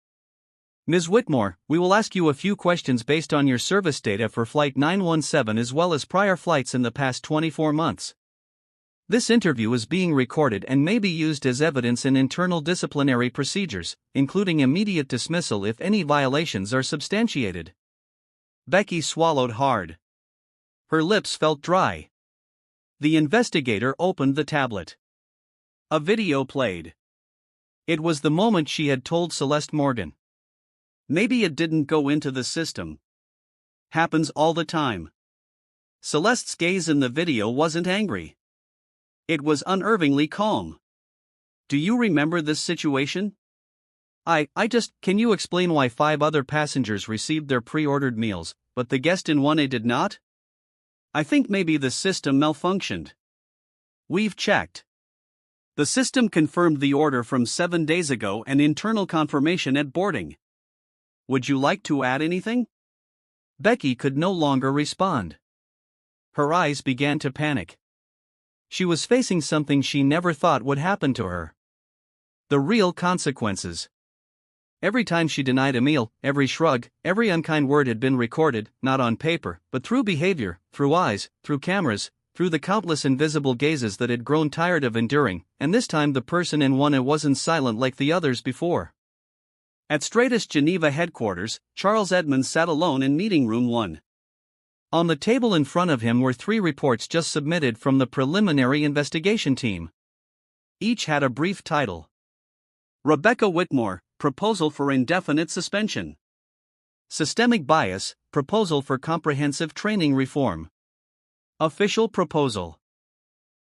"Ms. Whitmore, we will ask you a few questions based on your service data for Flight 917 as well as prior flights in the past 24 months. This interview is being recorded and may be used as evidence in internal disciplinary procedures, including immediate dismissal if any violations are substantiated." Becky swallowed hard. Her lips felt dry. The investigator opened the tablet. A video played. It was the moment she had told Celeste Morgan. Maybe it didn't go into the system. Happens all the time. Celeste's gaze in the video wasn't angry. It was unnervingly calm. "Do you remember this situation? Can you explain why 5 other passengers received their pre-ordered meals, but the guest in 1A did not? I think maybe the system malfunctioned. We've checked. The system confirmed the order from 7 days ago and internal confirmation at boarding. Would you like to add anything?" Becky could no longer respond. Her eyes began to panic. She was facing something she never thought would happen to her. The real consequences. Every time she denied a meal, every shrug, every unkind word had been recorded, not on paper, but through behavior, through eyes, through cameras, through the countless invisible gazes that had grown tired of enduring, and this time the person in 1A wasn't silent like the others before. At Stratus Geneva headquarters, Charles Edmonds sat alone in meeting room 1. On the table in front of him were 3 reports just submitted from the preliminary investigation team. Each had a brief title. Rebecca Whitmore, Proposal for Indefinite Suspension. Systemic Bias, Proposal for Comprehensive Training Reform. Official Proposal.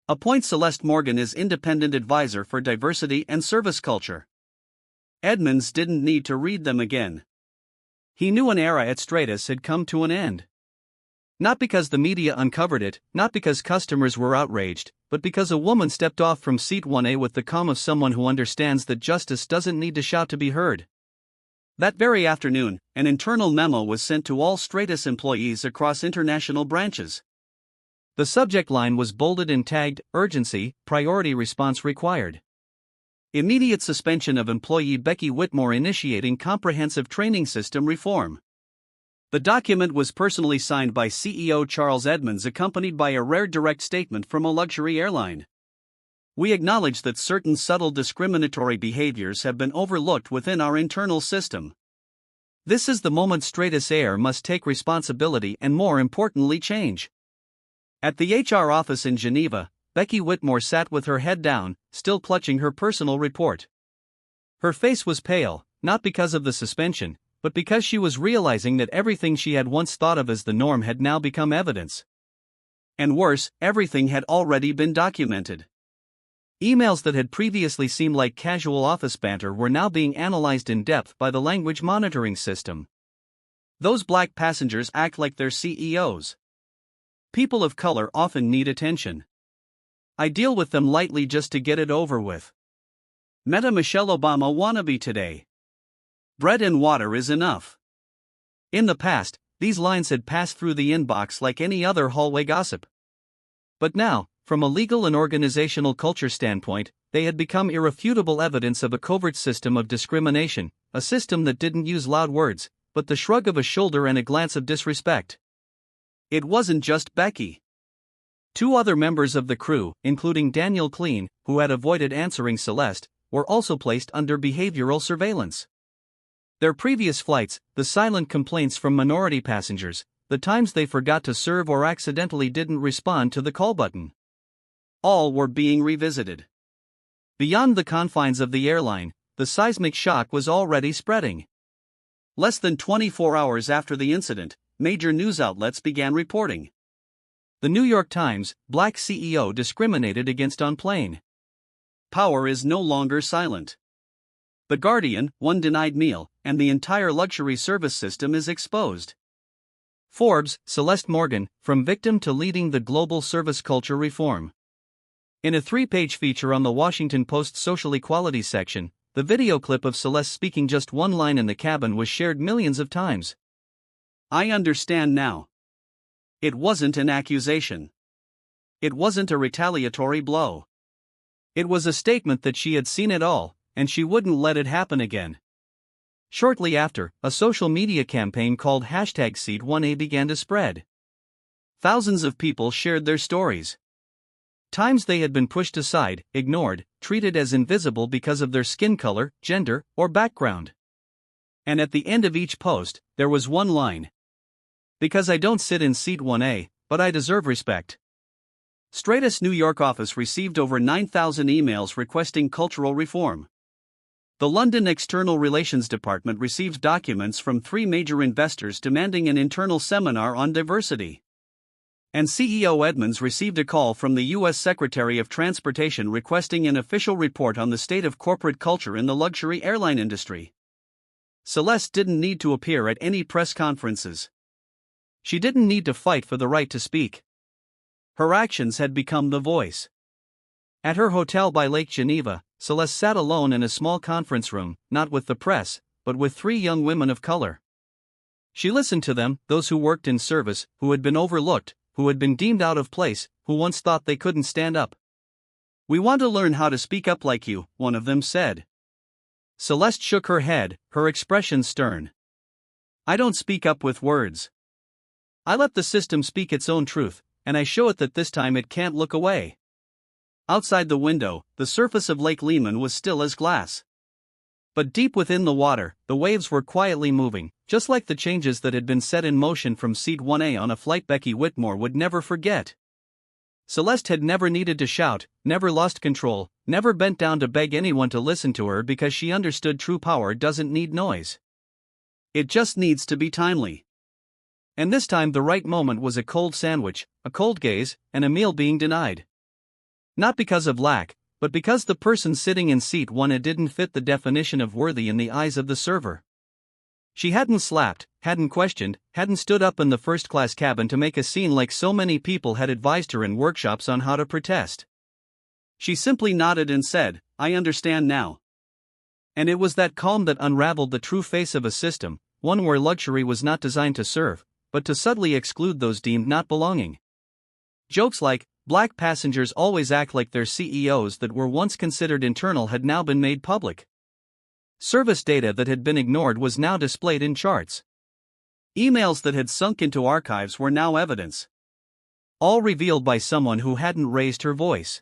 Appoint Celeste Morgan as Independent Advisor for Diversity and Service Culture. Edmonds didn't need to read them again. He knew an era at Stratus had come to an end. Not because the media uncovered it, not because customers were outraged, but because a woman stepped off from seat 1A with the calm of someone who understands that justice doesn't need to shout to be heard. That very afternoon, an internal memo was sent to all Stratus employees across international branches. The subject line was bolded and tagged, "Urgency, Priority Response Required." Immediate suspension of employee Becky Whitmore initiating comprehensive training system reform. The document was personally signed by CEO Charles Edmonds, accompanied by a rare direct statement from a luxury airline. "We acknowledge that certain subtle discriminatory behaviors have been overlooked within our internal system. This is the moment Stratus Air must take responsibility and, more importantly, change." At the HR office in Geneva, Becky Whitmore sat with her head down, still clutching her personal report. Her face was pale, not because of the suspension, but because she was realizing that everything she had once thought of as the norm had now become evidence. And worse, everything had already been documented. Emails that had previously seemed like casual office banter were now being analyzed in depth by the language monitoring system. "Those black passengers act like they're CEOs. People of color often need attention. I deal with them lightly just to get it over with. Met a Michelle Obama wannabe today. Bread and water is enough." In the past, these lines had passed through the inbox like any other hallway gossip. But now, from a legal and organizational culture standpoint, they had become irrefutable evidence of a covert system of discrimination, a system that didn't use loud words, but the shrug of a shoulder and a glance of disrespect. It wasn't just Becky. Two other members of the crew, including Daniel Clean, who had avoided answering Celeste, were also placed under behavioral surveillance. Their previous flights, the silent complaints from minority passengers, the times they forgot to serve or accidentally didn't respond to the call button. All were being revisited. Beyond the confines of the airline, the seismic shock was already spreading. Less than 24 hours after the incident, major news outlets began reporting. The New York Times, Black CEO discriminated against on plane. Power is no longer silent. The Guardian, one denied meal, and the entire luxury service system is exposed. Forbes, Celeste Morgan, from victim to leading the global service culture reform. In a 3-page feature on the Washington Post's social equality section, the video clip of Celeste speaking just one line in the cabin was shared millions of times. I understand now. It wasn't an accusation. It wasn't a retaliatory blow. It was a statement that she had seen it all, and she wouldn't let it happen again. Shortly after, a social media campaign called #Seat1A began to spread. Thousands of people shared their stories. Times they had been pushed aside, ignored, treated as invisible because of their skin color, gender, or background. And at the end of each post, there was one line. Because I don't sit in seat 1A, but I deserve respect. Straightest New York office received over 9,000 emails requesting cultural reform. The London External Relations Department received documents from 3 major investors demanding an internal seminar on diversity. And CEO Edmunds received a call from the U.S. Secretary of Transportation requesting an official report on the state of corporate culture in the luxury airline industry. Celeste didn't need to appear at any press conferences. She didn't need to fight for the right to speak. Her actions had become the voice. At her hotel by Lake Geneva, Celeste sat alone in a small conference room, not with the press, but with 3 young women of color. She listened to them, those who worked in service, who had been overlooked, who had been deemed out of place, who once thought they couldn't stand up. We want to learn how to speak up like you, one of them said. Celeste shook her head, her expression stern. I don't speak up with words. I let the system speak its own truth, and I show it that this time it can't look away. Outside the window, the surface of Lake Lehman was still as glass. But deep within the water, the waves were quietly moving, just like the changes that had been set in motion from seat 1A on a flight Becky Whitmore would never forget. Celeste had never needed to shout, never lost control, never bent down to beg anyone to listen to her because she understood true power doesn't need noise. It just needs to be timely. And this time the right moment was a cold sandwich, a cold gaze, and a meal being denied. Not because of lack, but because the person sitting in seat 1A didn't fit the definition of worthy in the eyes of the server. She hadn't slapped, hadn't questioned, hadn't stood up in the first-class cabin to make a scene like so many people had advised her in workshops on how to protest. She simply nodded and said, I understand now. And it was that calm that unraveled the true face of a system, one where luxury was not designed to serve, but to subtly exclude those deemed not belonging. Jokes like, black passengers always act like their CEOs that were once considered internal had now been made public. Service data that had been ignored was now displayed in charts. Emails that had sunk into archives were now evidence. All revealed by someone who hadn't raised her voice.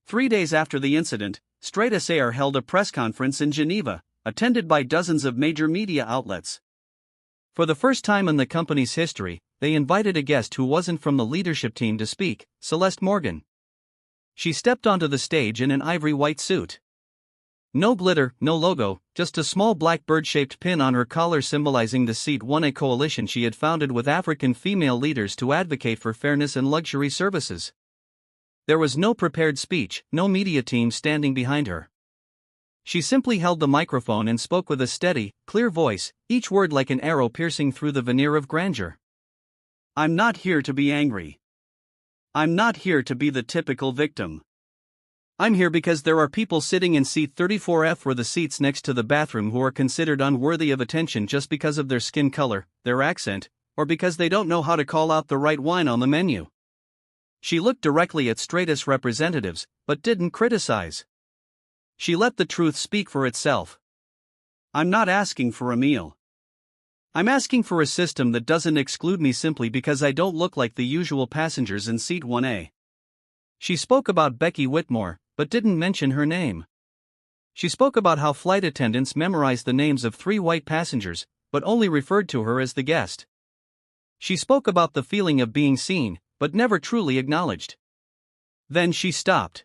3 days after the incident, Stratus Air held a press conference in Geneva, attended by dozens of major media outlets. For the first time in the company's history, they invited a guest who wasn't from the leadership team to speak, Celeste Morgan. She stepped onto the stage in an ivory white suit. No glitter, no logo, just a small black bird-shaped pin on her collar symbolizing the Seat 1A coalition she had founded with African female leaders to advocate for fairness and luxury services. There was no prepared speech, no media team standing behind her. She simply held the microphone and spoke with a steady, clear voice, each word like an arrow piercing through the veneer of grandeur. I'm not here to be angry. I'm not here to be the typical victim. I'm here because there are people sitting in seat 34F or the seats next to the bathroom who are considered unworthy of attention just because of their skin color, their accent, or because they don't know how to call out the right wine on the menu. She looked directly at Stratus representatives, but didn't criticize. She let the truth speak for itself. I'm not asking for a meal. I'm asking for a system that doesn't exclude me simply because I don't look like the usual passengers in seat 1A. She spoke about Becky Whitmore, but didn't mention her name. She spoke about how flight attendants memorized the names of 3 white passengers, but only referred to her as the guest. She spoke about the feeling of being seen, but never truly acknowledged. Then she stopped.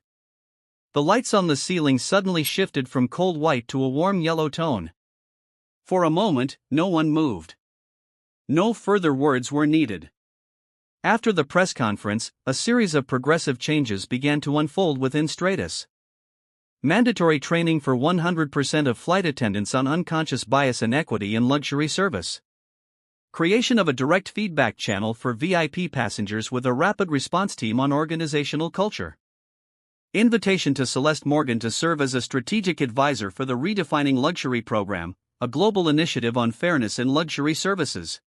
The lights on the ceiling suddenly shifted from cold white to a warm yellow tone. For a moment, no one moved. No further words were needed. After the press conference, a series of progressive changes began to unfold within Stratus. Mandatory training for 100% of flight attendants on unconscious bias and equity in luxury service. Creation of a direct feedback channel for VIP passengers with a rapid response team on organizational culture. Invitation to Celeste Morgan to serve as a strategic advisor for the Redefining Luxury program, a global initiative on fairness in luxury services.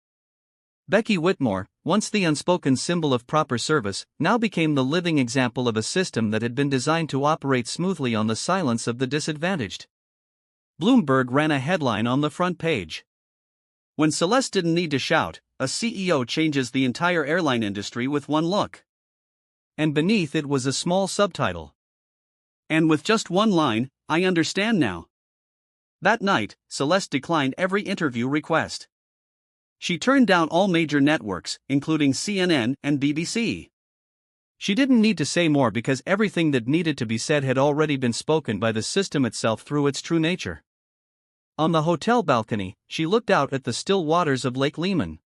Becky Whitmore, once the unspoken symbol of proper service, now became the living example of a system that had been designed to operate smoothly on the silence of the disadvantaged. Bloomberg ran a headline on the front page. When Celeste didn't need to shout, a CEO changes the entire airline industry with one look. And beneath it was a small subtitle. And with just one line, I understand now. That night, Celeste declined every interview request. She turned down all major networks, including CNN and BBC. She didn't need to say more because everything that needed to be said had already been spoken by the system itself through its true nature. On the hotel balcony, she looked out at the still waters of Lake Lehman.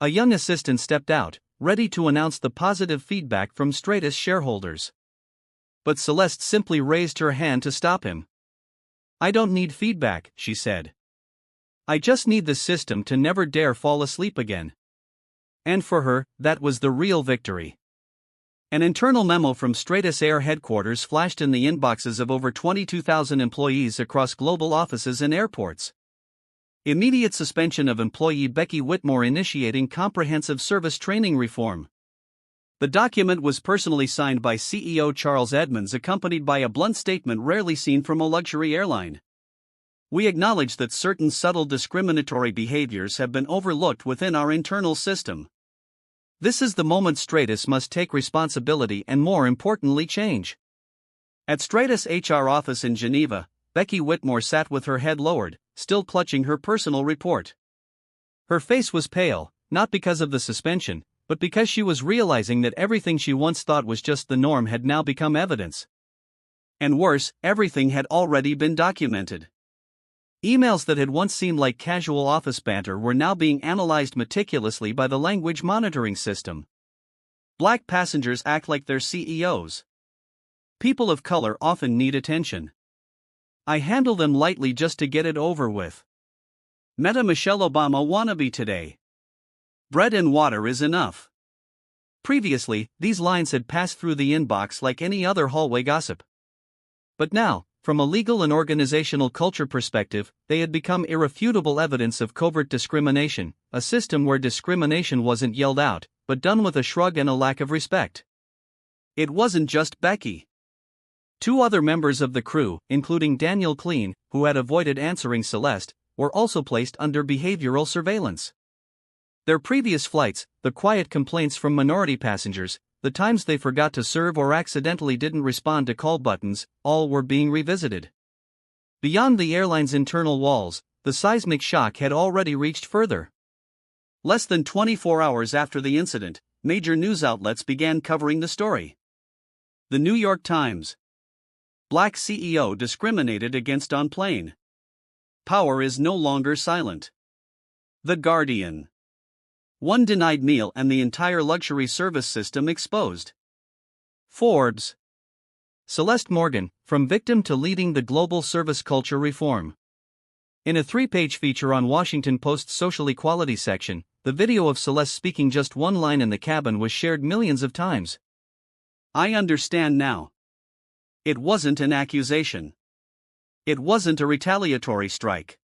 A young assistant stepped out, ready to announce the positive feedback from Stratus shareholders. But Celeste simply raised her hand to stop him. I don't need feedback, she said. I just need the system to never dare fall asleep again. And for her, that was the real victory. An internal memo from Stratus Air headquarters flashed in the inboxes of over 22,000 employees across global offices and airports. Immediate suspension of employee Becky Whitmore initiating comprehensive service training reform. The document was personally signed by CEO Charles Edmonds, accompanied by a blunt statement rarely seen from a luxury airline. We acknowledge that certain subtle discriminatory behaviors have been overlooked within our internal system. This is the moment Stratus must take responsibility and, more importantly, change. At Stratus HR office in Geneva, Becky Whitmore sat with her head lowered, still clutching her personal report. Her face was pale, not because of the suspension, but because she was realizing that everything she once thought was just the norm had now become evidence. And worse, everything had already been documented. Emails that had once seemed like casual office banter were now being analyzed meticulously by the language monitoring system. Black passengers act like they're CEOs. People of color often need attention. I handle them lightly just to get it over with. Meta Michelle Obama wannabe today. Bread and water is enough. Previously, these lines had passed through the inbox like any other hallway gossip. But now, from a legal and organizational culture perspective, they had become irrefutable evidence of covert discrimination, a system where discrimination wasn't yelled out, but done with a shrug and a lack of respect. It wasn't just Becky. 2 other members of the crew, including Daniel Clean, who had avoided answering Celeste, were also placed under behavioral surveillance. Their previous flights, the quiet complaints from minority passengers, the times they forgot to serve or accidentally didn't respond to call buttons, all were being revisited. Beyond the airline's internal walls, the seismic shock had already reached further. Less than 24 hours after the incident, major news outlets began covering the story. The New York Times. Black CEO discriminated against on plane. Power is no longer silent. The Guardian. One denied meal and the entire luxury service system exposed. Forbes. Celeste Morgan, from victim to leading the global service culture reform. In a 3-page feature on Washington Post's social equality section, the video of Celeste speaking just one line in the cabin was shared millions of times. I understand now. It wasn't an accusation. It wasn't a retaliatory strike.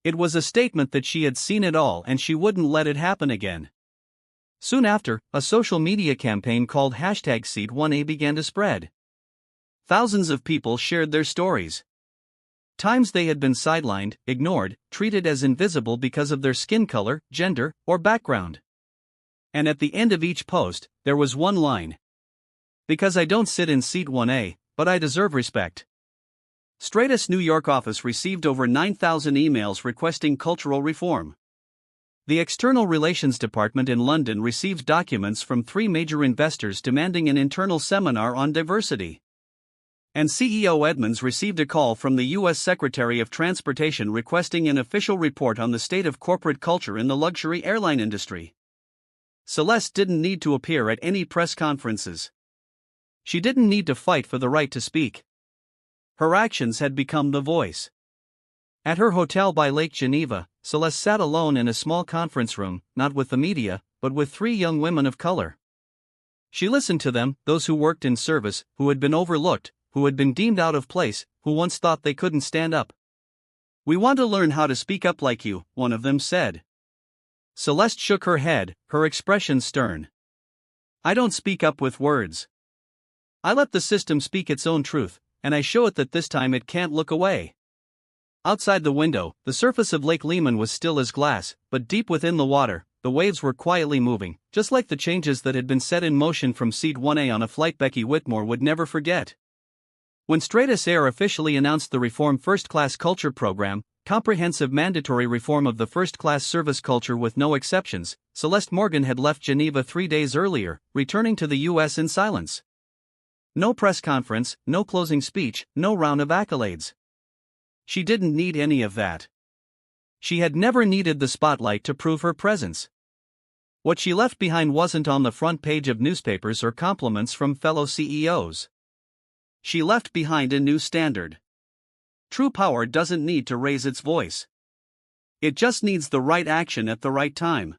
It was a statement that she had seen it all and she wouldn't let it happen again. Soon after, a social media campaign called #Seat1A began to spread. Thousands of people shared their stories. Times they had been sidelined, ignored, treated as invisible because of their skin color, gender, or background. And at the end of each post, there was one line. Because I don't sit in seat 1A, but I deserve respect. Straightest New York office received over 9,000 emails requesting cultural reform. The External Relations Department in London received documents from 3 major investors demanding an internal seminar on diversity. And CEO Edmunds received a call from the U.S. Secretary of Transportation requesting an official report on the state of corporate culture in the luxury airline industry. Celeste didn't need to appear at any press conferences. She didn't need to fight for the right to speak. Her actions had become the voice. At her hotel by Lake Geneva, Celeste sat alone in a small conference room, not with the media, but with 3 young women of color. She listened to them, those who worked in service, who had been overlooked, who had been deemed out of place, who once thought they couldn't stand up. "We want to learn how to speak up like you," one of them said. Celeste shook her head, her expression stern. "I don't speak up with words. I let the system speak its own truth, and I show it that this time it can't look away." Outside the window, the surface of Lake Lehman was still as glass, but deep within the water, the waves were quietly moving, just like the changes that had been set in motion from Seat 1A on a flight Becky Whitmore would never forget. When Straightest Air officially announced the Reform First Class Culture program, comprehensive mandatory reform of the first-class service culture with no exceptions, Celeste Morgan had left Geneva 3 days earlier, returning to the U.S. in silence. No press conference, no closing speech, no round of accolades. She didn't need any of that. She had never needed the spotlight to prove her presence. What she left behind wasn't on the front page of newspapers or compliments from fellow CEOs. She left behind a new standard. True power doesn't need to raise its voice. It just needs the right action at the right time.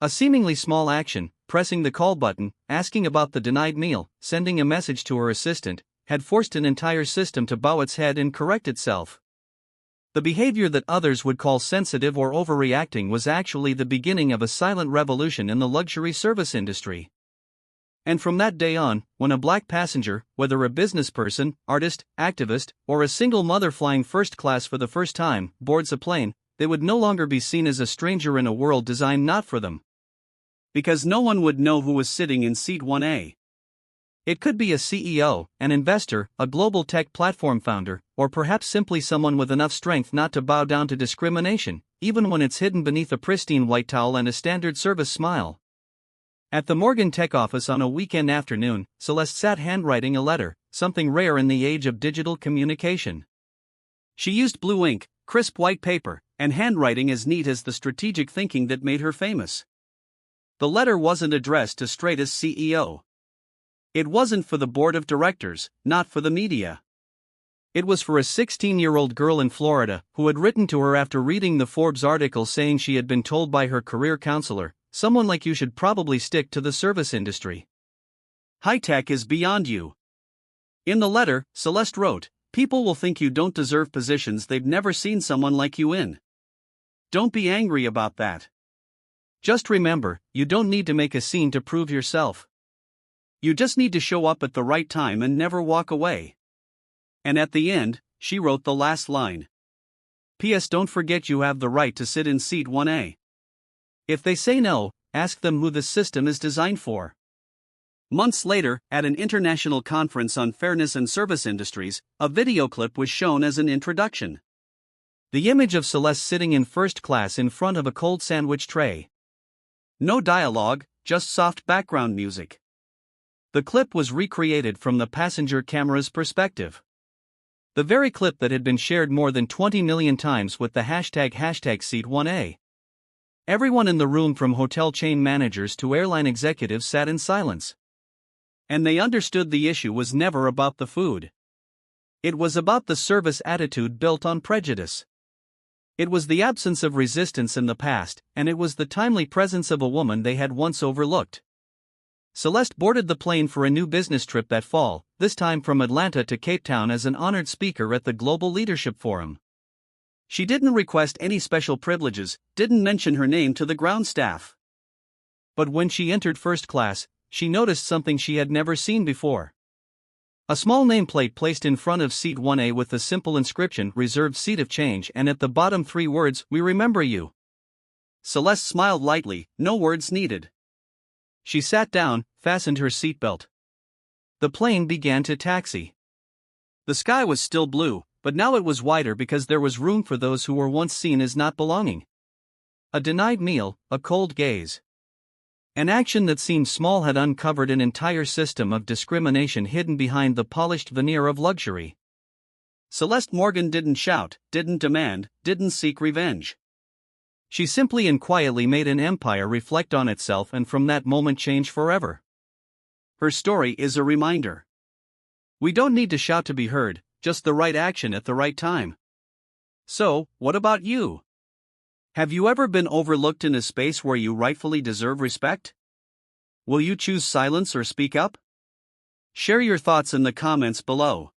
A seemingly small action, pressing the call button, asking about the denied meal, sending a message to her assistant, had forced an entire system to bow its head and correct itself. The behavior that others would call sensitive or overreacting was actually the beginning of a silent revolution in the luxury service industry. And from that day on, when a black passenger, whether a business person, artist, activist, or a single mother flying first class for the first time, boards a plane, they would no longer be seen as a stranger in a world designed not for them. Because no one would know who was sitting in seat 1A. It could be a CEO, an investor, a global tech platform founder, or perhaps simply someone with enough strength not to bow down to discrimination, even when it's hidden beneath a pristine white towel and a standard service smile. At the Morgan Tech office on a weekend afternoon, Celeste sat handwriting a letter, something rare in the age of digital communication. She used blue ink, crisp white paper, and handwriting as neat as the strategic thinking that made her famous. The letter wasn't addressed to Straightest CEO. It wasn't for the board of directors, not for the media. It was for a 16-year-old girl in Florida who had written to her after reading the Forbes article saying she had been told by her career counselor, "Someone like you should probably stick to the service industry. High tech is beyond you." In the letter, Celeste wrote, "People will think you don't deserve positions they've never seen someone like you in. Don't be angry about that. Just remember, you don't need to make a scene to prove yourself. You just need to show up at the right time and never walk away." And at the end, she wrote the last line. "P.S. Don't forget you have the right to sit in seat 1A. If they say no, ask them who the system is designed for." Months later, at an international conference on fairness and service industries, a video clip was shown as an introduction. The image of Celeste sitting in first class in front of a cold sandwich tray. No dialogue, just soft background music. The clip was recreated from the passenger camera's perspective. The very clip that had been shared more than 20 million times with the hashtag seat 1A. Everyone in the room from hotel chain managers to airline executives sat in silence. And they understood the issue was never about the food. It was about the service attitude built on prejudice. It was the absence of resistance in the past, and it was the timely presence of a woman they had once overlooked. Celeste boarded the plane for a new business trip that fall, this time from Atlanta to Cape Town as an honored speaker at the Global Leadership Forum. She didn't request any special privileges, didn't mention her name to the ground staff. But when she entered first class, she noticed something she had never seen before. A small nameplate placed in front of seat 1A with the simple inscription, "Reserved seat of change," and at the bottom 3 words, "We remember you." Celeste smiled lightly, no words needed. She sat down, fastened her seatbelt. The plane began to taxi. The sky was still blue, but now it was wider because there was room for those who were once seen as not belonging. A denied meal, a cold gaze. An action that seemed small had uncovered an entire system of discrimination hidden behind the polished veneer of luxury. Celeste Morgan didn't shout, didn't demand, didn't seek revenge. She simply and quietly made an empire reflect on itself and from that moment change forever. Her story is a reminder. We don't need to shout to be heard, just the right action at the right time. So, what about you? Have you ever been overlooked in a space where you rightfully deserve respect? Will you choose silence or speak up? Share your thoughts in the comments below.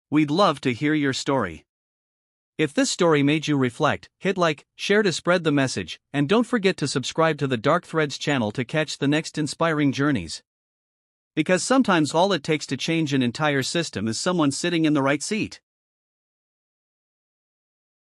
We'd love to hear your story. If this story made you reflect, hit like, share to spread the message, and don't forget to subscribe to the Dark Threads channel to catch the next inspiring journeys. Because sometimes all it takes to change an entire system is someone sitting in the right seat.